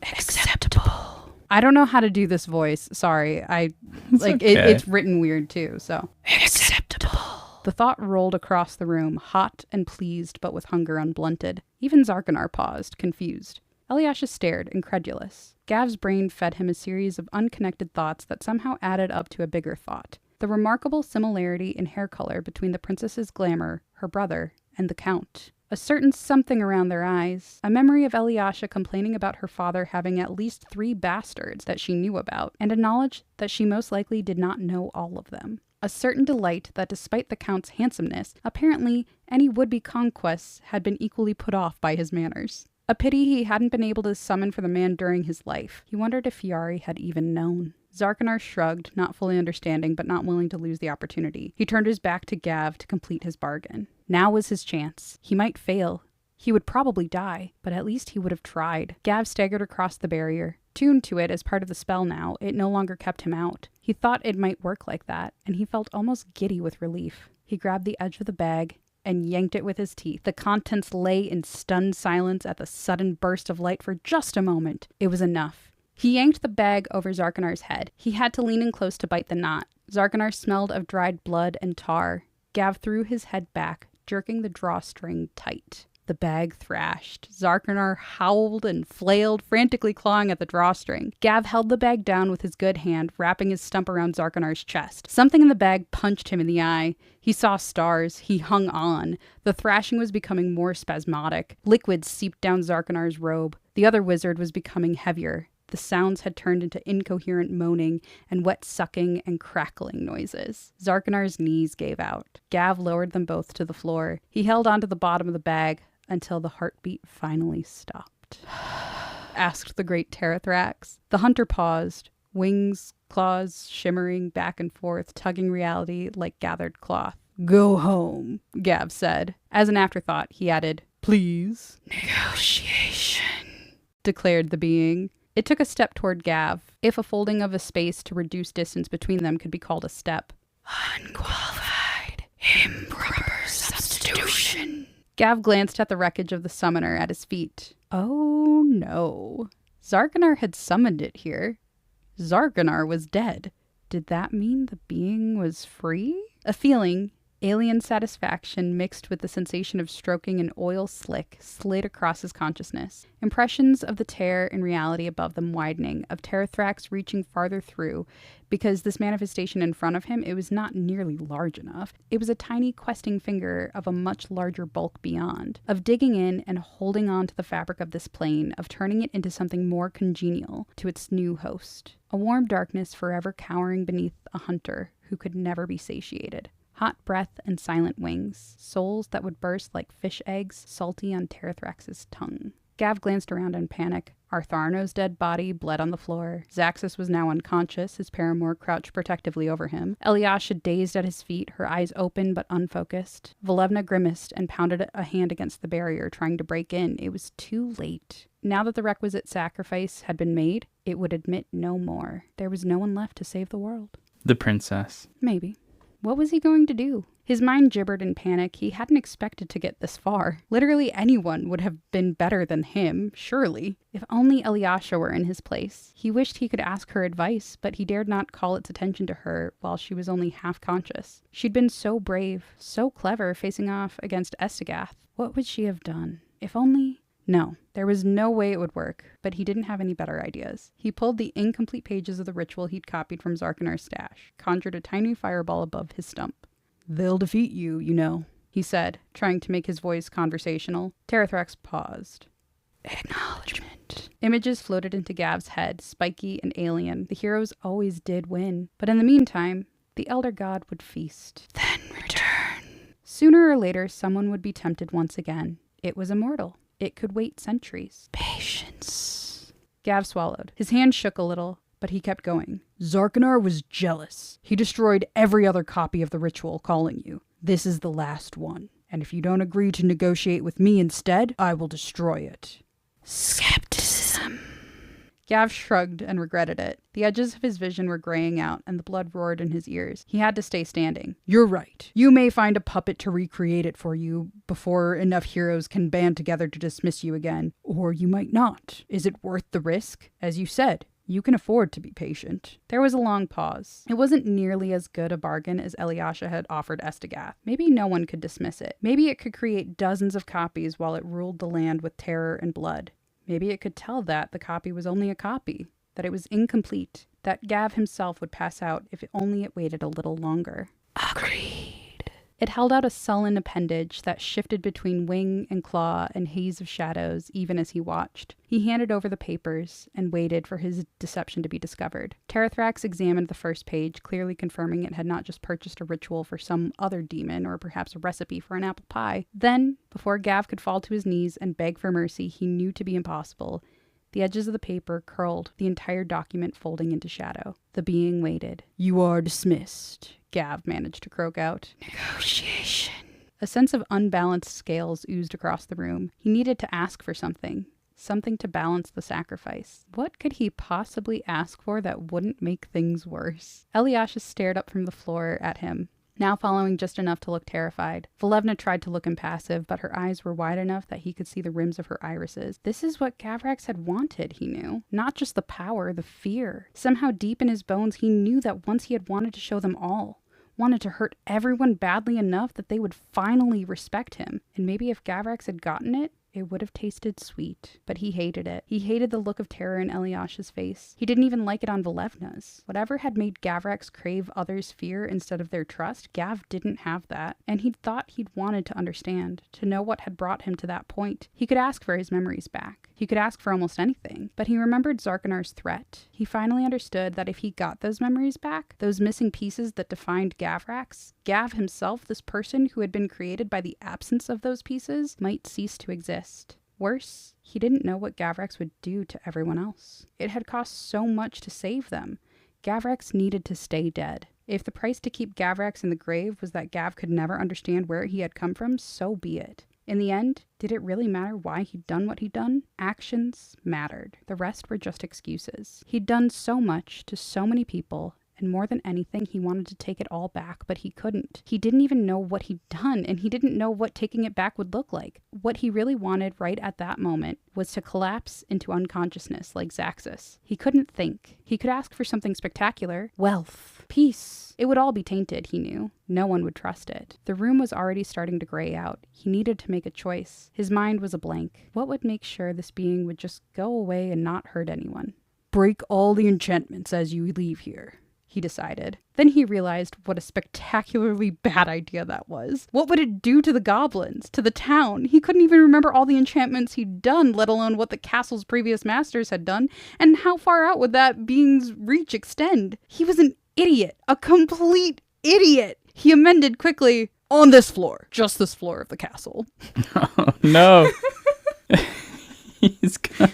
Acceptable. I don't know how to do this voice. Sorry. It's written weird too, so. Acceptable. The thought rolled across the room, hot and pleased, but with hunger unblunted. Even Zarkanar paused, confused. Alyosha stared, incredulous. Gav's brain fed him a series of unconnected thoughts that somehow added up to a bigger thought. The remarkable similarity in hair color between the princess's glamour, her brother, and the count. A certain something around their eyes. A memory of Alyosha complaining about her father having at least 3 bastards that she knew about, and a knowledge that she most likely did not know all of them. A certain delight that despite the count's handsomeness, apparently any would-be conquests had been equally put off by his manners. A pity he hadn't been able to summon for the man during his life. He wondered if Fiari had even known. Zarkanar shrugged, not fully understanding, but not willing to lose the opportunity. He turned his back to Gav to complete his bargain. Now was his chance. He might fail. He would probably die, but at least he would have tried. Gav staggered across the barrier. Tuned to it as part of the spell now, it no longer kept him out. He thought it might work like that, and he felt almost giddy with relief. He grabbed the edge of the bag and yanked it with his teeth. The contents lay in stunned silence at the sudden burst of light for just a moment. It was enough. He yanked the bag over Zarkanar's head. He had to lean in close to bite the knot. Zarkanar smelled of dried blood and tar. Gav threw his head back, jerking the drawstring tight. The bag thrashed. Zarkanar howled and flailed, frantically clawing at the drawstring. Gav held the bag down with his good hand, wrapping his stump around Zarkanar's chest. Something in the bag punched him in the eye. He saw stars. He hung on. The thrashing was becoming more spasmodic. Liquid seeped down Zarkanar's robe. The other wizard was becoming heavier. The sounds had turned into incoherent moaning and wet sucking and crackling noises. Zarkanar's knees gave out. Gav lowered them both to the floor. He held onto the bottom of the bag until the heartbeat finally stopped. Asked the great Pterothrax. The hunter paused, wings claws shimmering back and forth, tugging reality like gathered cloth. Go home, Gav said. As an afterthought, he added, please. Negotiation, declared the being. It took a step toward Gav, if a folding of a space to reduce distance between them could be called a step. Unqualified, improper substitution. Gav glanced at the wreckage of the summoner at his feet. Oh no. Zarganar had summoned it here. Zarganar was dead. Did that mean the being was free? A feeling, alien satisfaction mixed with the sensation of stroking an oil slick, slid across his consciousness. Impressions of the tear in reality above them widening, of Terrathrax reaching farther through, because this manifestation in front of him, it was not nearly large enough. It was a tiny questing finger of a much larger bulk beyond, of digging in and holding on to the fabric of this plane, of turning it into something more congenial to its new host. A warm darkness forever cowering beneath a hunter who could never be satiated. Hot breath and silent wings, souls that would burst like fish eggs, salty on Terrathrax's tongue. Gav glanced around in panic. Artharno's dead body bled on the floor. Zaxus was now unconscious, his paramour crouched protectively over him. Eliasha dazed at his feet, her eyes open but unfocused. Volevna grimaced and pounded a hand against the barrier, trying to break in. It was too late. Now that the requisite sacrifice had been made, it would admit no more. There was no one left to save the world. The princess. Maybe. What was he going to do? His mind gibbered in panic. He hadn't expected to get this far. Literally anyone would have been better than him, surely. If only Eliasha were in his place. He wished he could ask her advice, but he dared not call its attention to her while she was only half conscious. She'd been so brave, so clever facing off against Estegath. What would she have done? If only... No, there was no way it would work, but he didn't have any better ideas. He pulled the incomplete pages of the ritual he'd copied from Zarkanar's stash, conjured a tiny fireball above his stump. They'll defeat you, you know, he said, trying to make his voice conversational. Terrathrax paused. Acknowledgement. Images floated into Gav's head, spiky and alien. The heroes always did win. But in the meantime, the Elder God would feast. Then return. Sooner or later, someone would be tempted once again. It was immortal. It could wait centuries. Patience. Gav swallowed. His hand shook a little, but he kept going. Zarkanar was jealous. He destroyed every other copy of the ritual calling you. This is the last one. And if you don't agree to negotiate with me instead, I will destroy it. Skepticism. Gav shrugged and regretted it. The edges of his vision were graying out, and the blood roared in his ears. He had to stay standing. You're right. You may find a puppet to recreate it for you before enough heroes can band together to dismiss you again. Or you might not. Is it worth the risk? As you said, you can afford to be patient. There was a long pause. It wasn't nearly as good a bargain as Eliasha had offered Estegath. Maybe no one could dismiss it. Maybe it could create dozens of copies while it ruled the land with terror and blood. Maybe it could tell that the copy was only a copy, that it was incomplete, that Gav himself would pass out if only it waited a little longer. Agreed. It held out a sullen appendage that shifted between wing and claw and haze of shadows even as he watched. He handed over the papers and waited for his deception to be discovered. Terrathrax examined the first page, clearly confirming it had not just purchased a ritual for some other demon or perhaps a recipe for an apple pie. Then, before Gav could fall to his knees and beg for mercy he knew to be impossible, the edges of the paper curled, the entire document folding into shadow. The being waited. You are dismissed, Gav managed to croak out. Negotiation. A sense of unbalanced scales oozed across the room. He needed to ask for something. Something to balance the sacrifice. What could he possibly ask for that wouldn't make things worse? Eliasha stared up from the floor at him, now following just enough to look terrified. Volevna tried to look impassive, but her eyes were wide enough that he could see the rims of her irises. This is what Gavrax had wanted, he knew. Not just the power, the fear. Somehow deep in his bones, he knew that once he had wanted to show them all. Wanted to hurt everyone badly enough that they would finally respect him. And maybe if Gavrax had gotten it, it would have tasted sweet. But he hated it. He hated the look of terror in Eliasha's face. He didn't even like it on Volevna's. Whatever had made Gavrax crave others' fear instead of their trust, Gav didn't have that. And he'd thought he'd wanted to understand, to know what had brought him to that point. He could ask for his memories back. He could ask for almost anything. But he remembered Zarkanar's threat. He finally understood that if he got those memories back, those missing pieces that defined Gavrax, Gav himself, this person who had been created by the absence of those pieces, might cease to exist. Worse, he didn't know what Gavrax would do to everyone else. It had cost so much to save them. Gavrex needed to stay dead. If the price to keep Gavrex in the grave was that Gav could never understand where he had come from, so be it. In the end, did it really matter why he'd done what he'd done? Actions mattered. The rest were just excuses. He'd done so much to so many people, and more than anything, he wanted to take it all back, but he couldn't. He didn't even know what he'd done, and he didn't know what taking it back would look like. What he really wanted right at that moment was to collapse into unconsciousness like Zaxxas. He couldn't think. He could ask for something spectacular. Wealth. Peace. It would all be tainted, he knew. No one would trust it. The room was already starting to gray out. He needed to make a choice. His mind was a blank. What would make sure this being would just go away and not hurt anyone? Break all the enchantments as you leave here, he decided. Then he realized what a spectacularly bad idea that was. What would it do to the goblins, to the town? He couldn't even remember all the enchantments he'd done, let alone what the castle's previous masters had done, and how far out would that being's reach extend? He was an idiot, a complete idiot. He amended quickly, on this floor, just this floor of the castle. Oh, no. He's gonna...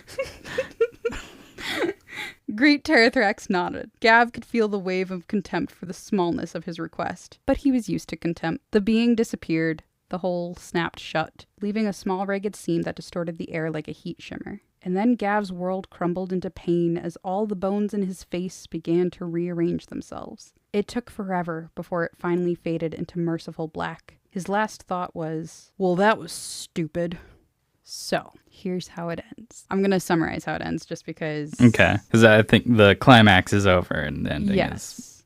Great Terrathrax nodded. Gav could feel the wave of contempt for the smallness of his request. But he was used to contempt. The being disappeared. The hole snapped shut, leaving a small ragged seam that distorted the air like a heat shimmer. And then Gav's world crumbled into pain as all the bones in his face began to rearrange themselves. It took forever before it finally faded into merciful black. His last thought was, well, that was stupid. So, here's how it ends. I'm going to summarize how it ends just because... Okay, because I think the climax is over and the ending is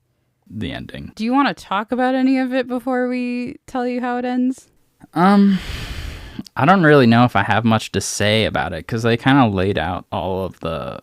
the ending. Do you want to talk about any of it before we tell you how it ends? I don't really know if I have much to say about it because they kind of laid out all of the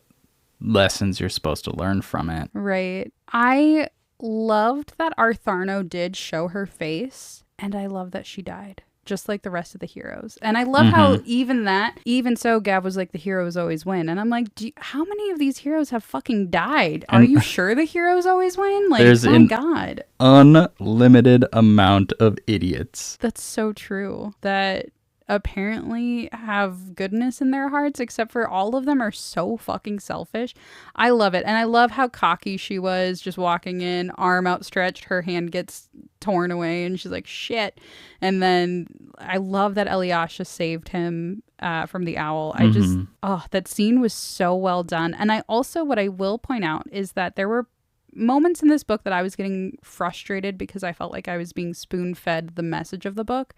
lessons you're supposed to learn from it. Right. I loved that Artharno did show her face, and I love that she died. Just like the rest of the heroes. And I love how even so, Gav was like, the heroes always win. And I'm like, how many of these heroes have fucking died? Are you sure the heroes always win? Like, there's my God. Unlimited amount of idiots. That's so true. That apparently have goodness in their hearts, except for all of them are so fucking selfish. I love it. And I love how cocky she was, just walking in, arm outstretched, her hand gets torn away and she's like, shit. And then I love that Eliasha saved him from the owl. I just, that scene was so well done. And I also, what I will point out is that there were moments in this book that I was getting frustrated because I felt like I was being spoon-fed the message of the book.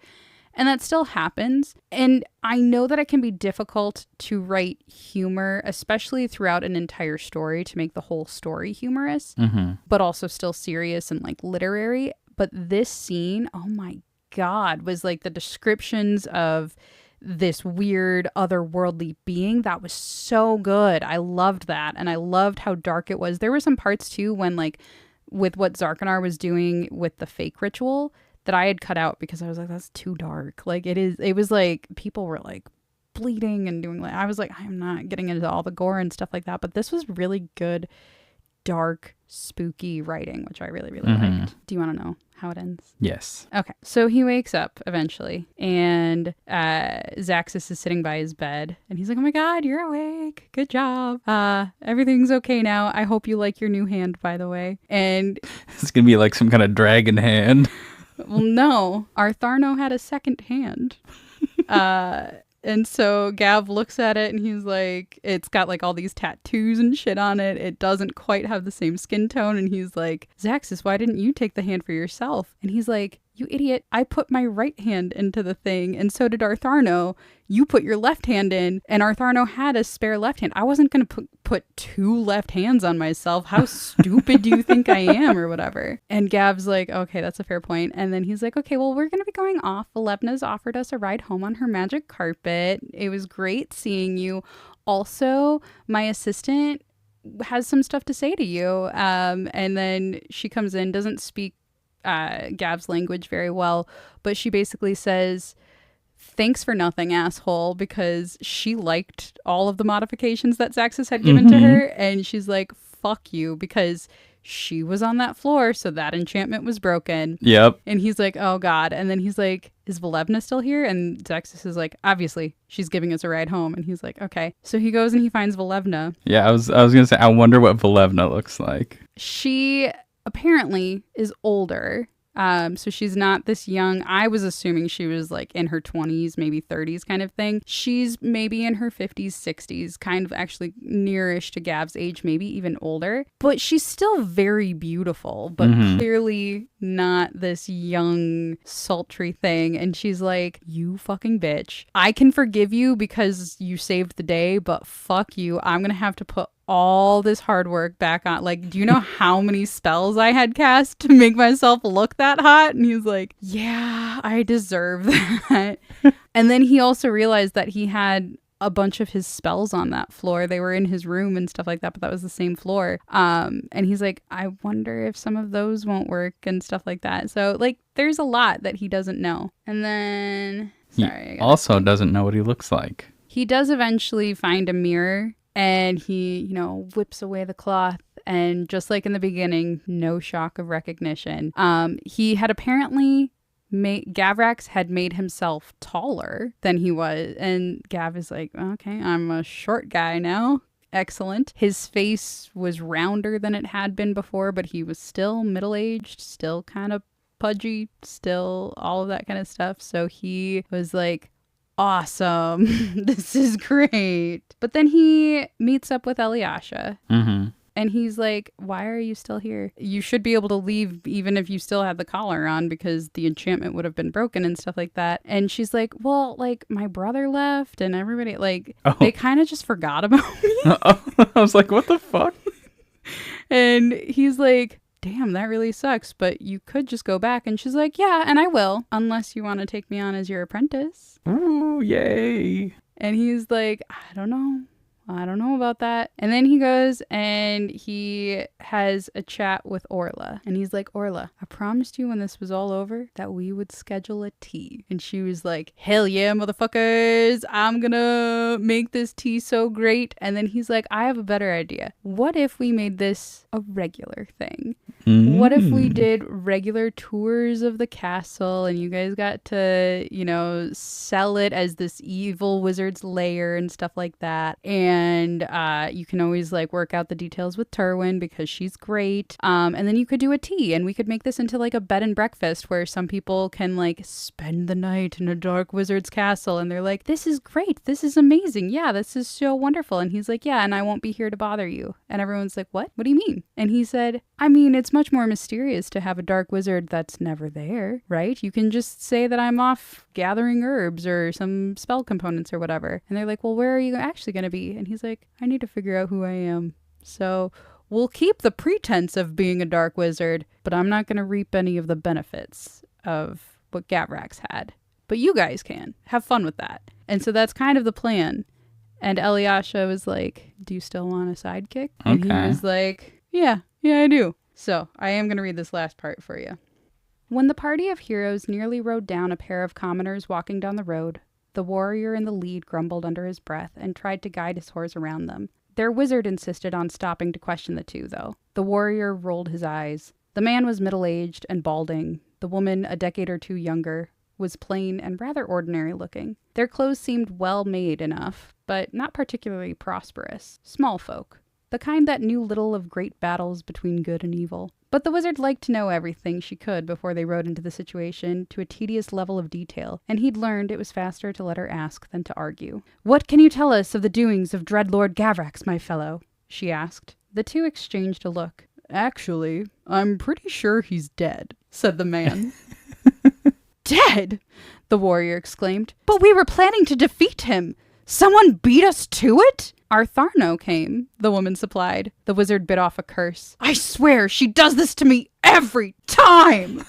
And that still happens. And I know that it can be difficult to write humor, especially throughout an entire story, to make the whole story humorous, but also still serious and like literary. But this scene, oh my God, was like the descriptions of this weird otherworldly being. That was so good. I loved that. And I loved how dark it was. There were some parts too when like with what Zarkanar was doing with the fake ritual that I had cut out because I was like, that's too dark. Like it was like people were like bleeding and doing like, I was like, I'm not getting into all the gore and stuff like that. But this was really good, dark, spooky writing, which I really, really liked. Do you want to know how it ends? Yes. Okay. So he wakes up eventually and Zaxxas is sitting by his bed and he's like, oh my God, you're awake. Good job. Everything's okay now. I hope you like your new hand, by the way. And it's going to be like some kind of dragon hand. Well, no. Artharno had a second hand. And so Gav looks at it and he's like, it's got like all these tattoos and shit on it. It doesn't quite have the same skin tone. And he's like, Zaxxas, why didn't you take the hand for yourself? And he's like, you idiot. I put my right hand into the thing. And so did Artharno. You put your left hand in. And Artharno had a spare left hand. I wasn't going to put two left hands on myself. How stupid do you think I am or whatever? And Gav's like, okay, that's a fair point. And then he's like, okay, well, we're going to be going off. Alebna's offered us a ride home on her magic carpet. It was great seeing you. Also, my assistant has some stuff to say to you. And then she comes in, doesn't speak Gav's language very well, but she basically says, thanks for nothing, asshole, because she liked all of the modifications that Zaxxas had given to her, and she's like, fuck you, because she was on that floor, so that enchantment was broken. Yep. And he's like, oh God. And then he's like, is Volevna still here? And Zexus is like, obviously, she's giving us a ride home. And he's like, okay. So he goes and he finds Volevna. Yeah, I was gonna say, I wonder what Volevna looks like. She apparently is older. So she's not this young. I was assuming she was like in her 20s, maybe 30s kind of thing. She's maybe in her 50s, 60s, kind of actually nearish to Gav's age, maybe even older. But she's still very beautiful, but clearly not this young, sultry thing. And she's like, you fucking bitch. I can forgive you because you saved the day, but fuck you. I'm going to have to put all this hard work back on. Like, do you know how many spells I had cast to make myself look that hot? And he's like, yeah, I deserve that. And then he also realized that he had a bunch of his spells on that floor. They were in his room and stuff like that, but that was the same floor. And he's like, I wonder if some of those won't work and stuff like that. So like, there's a lot that he doesn't know. And then, sorry. He also doesn't know what he looks like. He does eventually find a mirror. And he, whips away the cloth. And just like in the beginning, no shock of recognition. He had apparently Gavrax had made himself taller than he was. And Gav is like, okay, I'm a short guy now. Excellent. His face was rounder than it had been before, but he was still middle-aged, still kind of pudgy, still all of that kind of stuff. So he was like, awesome. This is great. But then he meets up with Eliasha. And he's like, why are you still here? You should be able to leave even if you still had the collar on because the enchantment would have been broken and stuff like that. And she's like, well, like my brother left and everybody, like, they kind of just forgot about me. I was like, what the fuck? And he's like, damn, that really sucks, but you could just go back. And she's like, yeah, and I will, unless you want to take me on as your apprentice. Ooh, yay. And he's like, I don't know about that. And then he goes and he has a chat with Orla. And he's like, Orla, I promised you when this was all over that we would schedule a tea. And she was like, hell yeah, motherfuckers. I'm gonna make this tea so great. And then he's like, I have a better idea. What if we made this a regular thing? What if we did regular tours of the castle and you guys got to, sell it as this evil wizard's lair and stuff like that? And you can always like work out the details with Terwin because she's great. And then you could do a tea and we could make this into like a bed and breakfast where some people can like spend the night in a dark wizard's castle. And they're like, this is great. This is amazing. Yeah, this is so wonderful. And he's like, yeah, and I won't be here to bother you. And everyone's like, what? What do you mean? And he said, I mean, it's much more mysterious to have a dark wizard that's never there, right? You can just say that I'm off gathering herbs or some spell components or whatever. And they're like, well, where are you actually going to be? And he's like, I need to figure out who I am. So we'll keep the pretense of being a dark wizard, but I'm not going to reap any of the benefits of what Gavrax had. But you guys can. Have fun with that. And so that's kind of the plan. And Eliasha was like, do you still want a sidekick? And he was like, yeah, I do. So I am going to read this last part for you. When the party of heroes nearly rode down a pair of commoners walking down the road, the warrior in the lead grumbled under his breath and tried to guide his horse around them. Their wizard insisted on stopping to question the two, though. The warrior rolled his eyes. The man was middle-aged and balding. The woman, a decade or two younger, was plain and rather ordinary looking. Their clothes seemed well made enough, but not particularly prosperous. Small folk. The kind that knew little of great battles between good and evil. But the wizard liked to know everything she could before they rode into the situation to a tedious level of detail, and he'd learned it was faster to let her ask than to argue. What can you tell us of the doings of dread Lord Gavrax, my fellow? She asked. The two exchanged a look. Actually, I'm pretty sure he's dead, said the man. Dead? The warrior exclaimed. But we were planning to defeat him. Someone beat us to it? Artharno came, the woman supplied. The wizard bit off a curse. I swear she does this to me every time!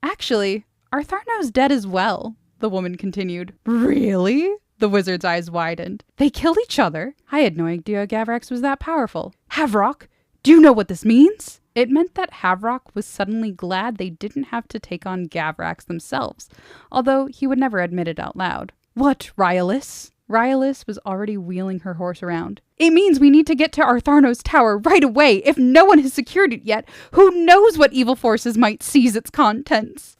Actually, Artharno's dead as well, the woman continued. Really? The wizard's eyes widened. They killed each other? I had no idea Gavrax was that powerful. Havrock, do you know what this means? It meant that Havrock was suddenly glad they didn't have to take on Gavrax themselves, although he would never admit it out loud. What, Ryalis? Ryalis was already wheeling her horse around. It means we need to get to Artharno's tower right away. If no one has secured it yet, who knows what evil forces might seize its contents.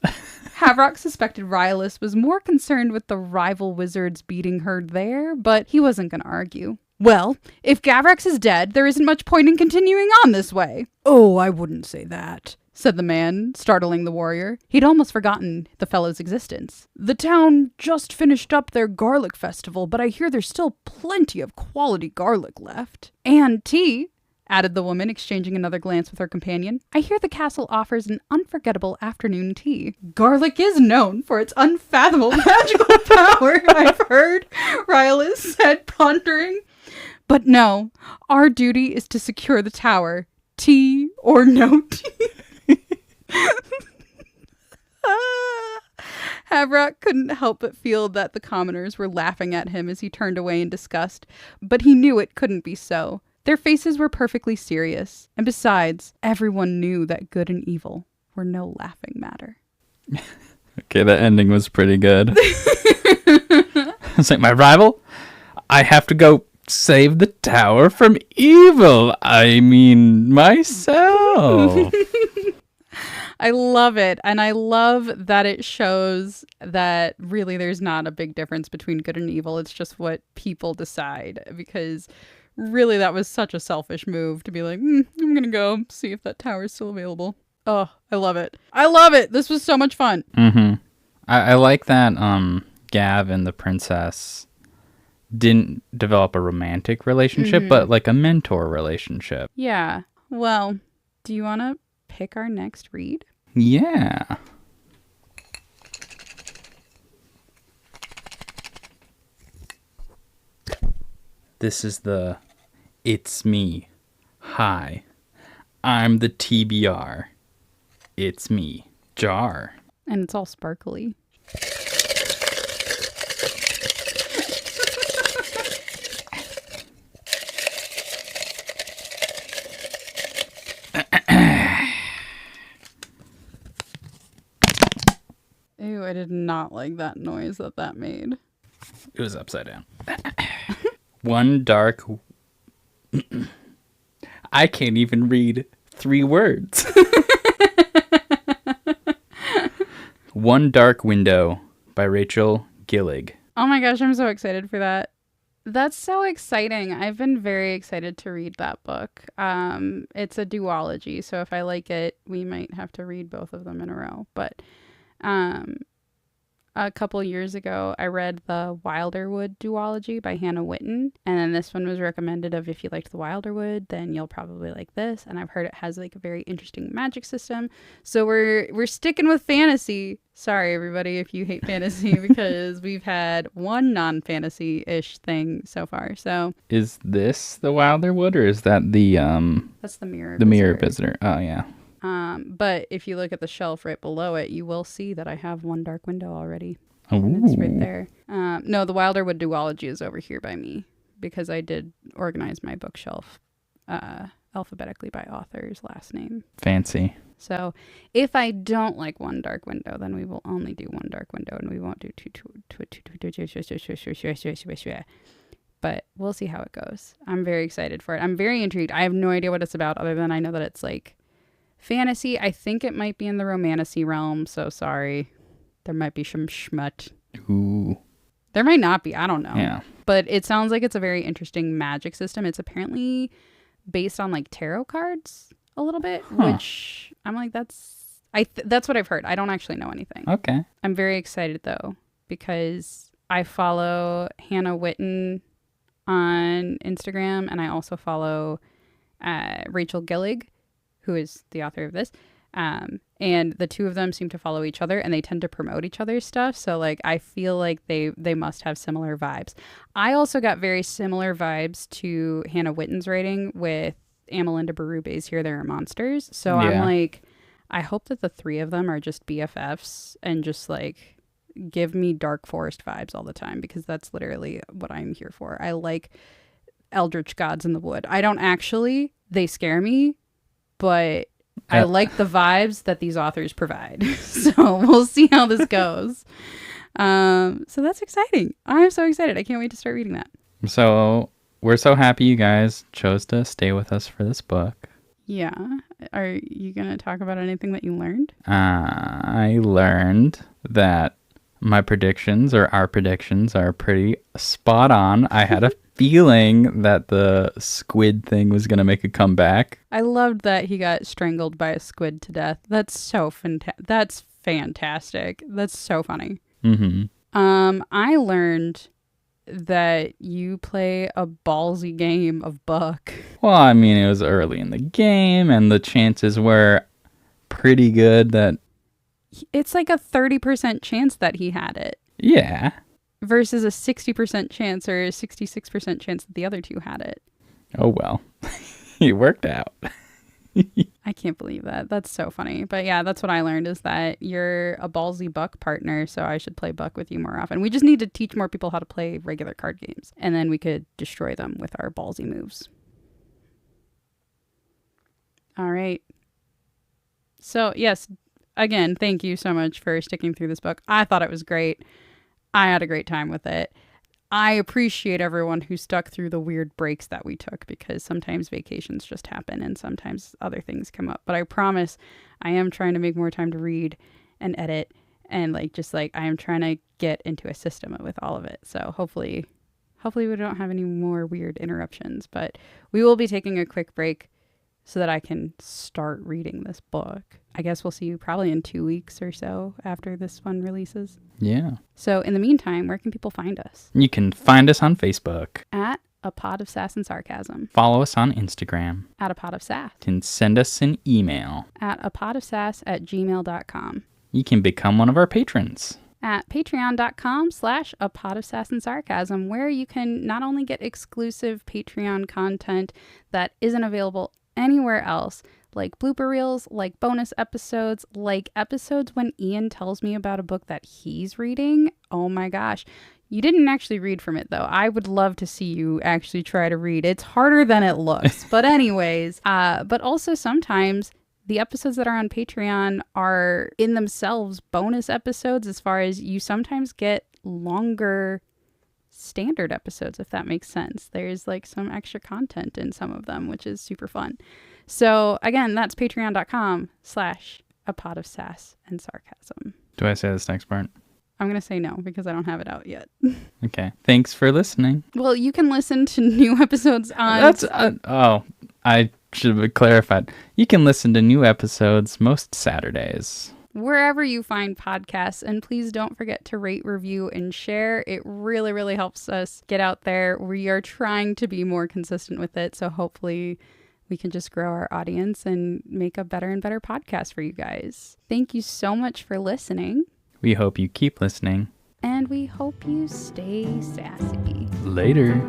Havrock suspected Rylus was more concerned with the rival wizards beating her there, but he wasn't going to argue. Well, if Gavrax is dead, there isn't much point in continuing on this way. Oh, I wouldn't say that, said the man, startling the warrior. He'd almost forgotten the fellow's existence. The town just finished up their garlic festival, but I hear there's still plenty of quality garlic left. And tea, added the woman, exchanging another glance with her companion. I hear the castle offers an unforgettable afternoon tea. Garlic is known for its unfathomable magical power, I've heard, Rylus said, pondering. But no, our duty is to secure the tower. Tea or no tea. Havrock couldn't help but feel that the commoners were laughing at him as he turned away in disgust, but he knew it couldn't be so. Their faces were perfectly serious, and besides, everyone knew that good and evil were no laughing matter. Okay, that ending was pretty good. It's like, my rival? I have to go save the tower from evil. I mean, myself. I love it. And I love that it shows that really there's not a big difference between good and evil. It's just what people decide. Because really that was such a selfish move to be like, I'm going to go see if that tower is still available. Oh, I love it. I love it. This was so much fun. Mm-hmm. I like that Gav and the princess didn't develop a romantic relationship, but like a mentor relationship. Yeah. Well, do you want to pick our next read? Yeah. This is the It's Me. Hi. I'm the TBR. It's me. Jar. And it's all sparkly. Ew, I did not like that noise that made. It was upside down. One dark... I can't even read 3 words. One Dark Window by Rachel Gillig. Oh my gosh, I'm so excited for that. That's so exciting. I've been very excited to read that book. It's a duology, so if I like it, we might have to read both of them in a row. But a couple years ago, I read the Wilderwood duology by Hannah Witten, and then this one was recommended of if you liked the Wilderwood, then you'll probably like this. And I've heard it has like a very interesting magic system. So we're sticking with fantasy. Sorry, everybody, if you hate fantasy, because we've had one non-fantasy-ish thing so far. So is this the Wilderwood, or is that the that's the Mirror the Mirror Visitor? Oh yeah. But if you look at the shelf right below it, you will see that I have One Dark Window already. Ooh. And it's right there. No, the Wilderwood duology is over here by me because I did organize my bookshelf alphabetically by author's last name. Fancy. So if I don't like One Dark Window, then we will only do One Dark Window and we won't do two. But we'll see how it goes. I'm very excited for it. I'm very intrigued. I have no idea what it's about other than I know that it's like fantasy. I think it might be in the romantasy realm, so sorry. There might be some schmut. Ooh. There might not be. I don't know. Yeah. But it sounds like it's a very interesting magic system. It's apparently based on like tarot cards a little bit, which I'm like, that's what I've heard. I don't actually know anything. Okay. I'm very excited though, because I follow Hannah Witten on Instagram, and I also follow Rachel Gillig, who is the author of this. And the two of them seem to follow each other, and they tend to promote each other's stuff. So like, I feel like they must have similar vibes. I also got very similar vibes to Hannah Witten's writing with Amelinda Barube's Here There Are Monsters. So yeah. I'm like, I hope that the three of them are just BFFs and just like give me Dark Forest vibes all the time, because that's literally what I'm here for. I like eldritch gods in the wood. I don't actually, they scare me, but I like the vibes that these authors provide. So we'll see how this goes. So that's exciting. I'm so excited. I can't wait to start reading that. So we're so happy you guys chose to stay with us for this book. Yeah. Are you going to talk about anything that you learned? I learned that my predictions, or our predictions, are pretty spot on. I had a feeling that the squid thing was going to make a comeback. I loved that he got strangled by a squid to death. That's so That's fantastic. That's so funny. Mm-hmm. I learned that you play a ballsy game of Buck. Well, I mean, it was early in the game, and the chances were pretty good that... It's like a 30% chance that he had it. Yeah. Versus a 60% chance or a 66% chance that the other two had it. Oh, well. It worked out. I can't believe that. That's so funny. But yeah, that's what I learned, is that you're a ballsy Buck partner, so I should play Buck with you more often. We just need to teach more people how to play regular card games, and then we could destroy them with our ballsy moves. All right. So yes, again, thank you so much for sticking through this book. I thought it was great. I had a great time with it. I appreciate everyone who stuck through the weird breaks that we took, because sometimes vacations just happen and sometimes other things come up. But I promise I am trying to make more time to read and edit, and I am trying to get into a system with all of it. So hopefully we don't have any more weird interruptions, but we will be taking a quick break so that I can start reading this book. I guess we'll see you probably in 2 weeks or so after this one releases. Yeah. So in the meantime, where can people find us? You can find us on Facebook. At A Pot of Sass and Sarcasm. Follow us on Instagram. At A Pot of Sass. You can send us an email. At apotofsass@gmail.com. You can become one of our patrons. At patreon.com/A Pot of Sass and Sarcasm, where you can not only get exclusive Patreon content that isn't available anywhere else, like blooper reels, like bonus episodes, like episodes when Ian tells me about a book that he's reading. Oh my gosh. You didn't actually read from it, though. I would love to see you actually try to read. It's harder than it looks. But anyways, but also sometimes the episodes that are on Patreon are in themselves bonus episodes, as far as you sometimes get longer standard episodes, if that makes sense. There's like some extra content in some of them, which is super fun. So again, that's patreon.com/A Pot of Sass and Sarcasm. Do I say this next part? I'm going to say no, because I don't have it out yet. Okay. Thanks for listening. Well, you can listen to new episodes on... I should have clarified. You can listen to new episodes most Saturdays. Wherever you find podcasts, and please don't forget to rate, review, and share. It really, really helps us get out there. We are trying to be more consistent with it, so hopefully we can just grow our audience and make a better and better podcast for you guys. Thank you so much for listening. We hope you keep listening. And we hope you stay sassy. Later.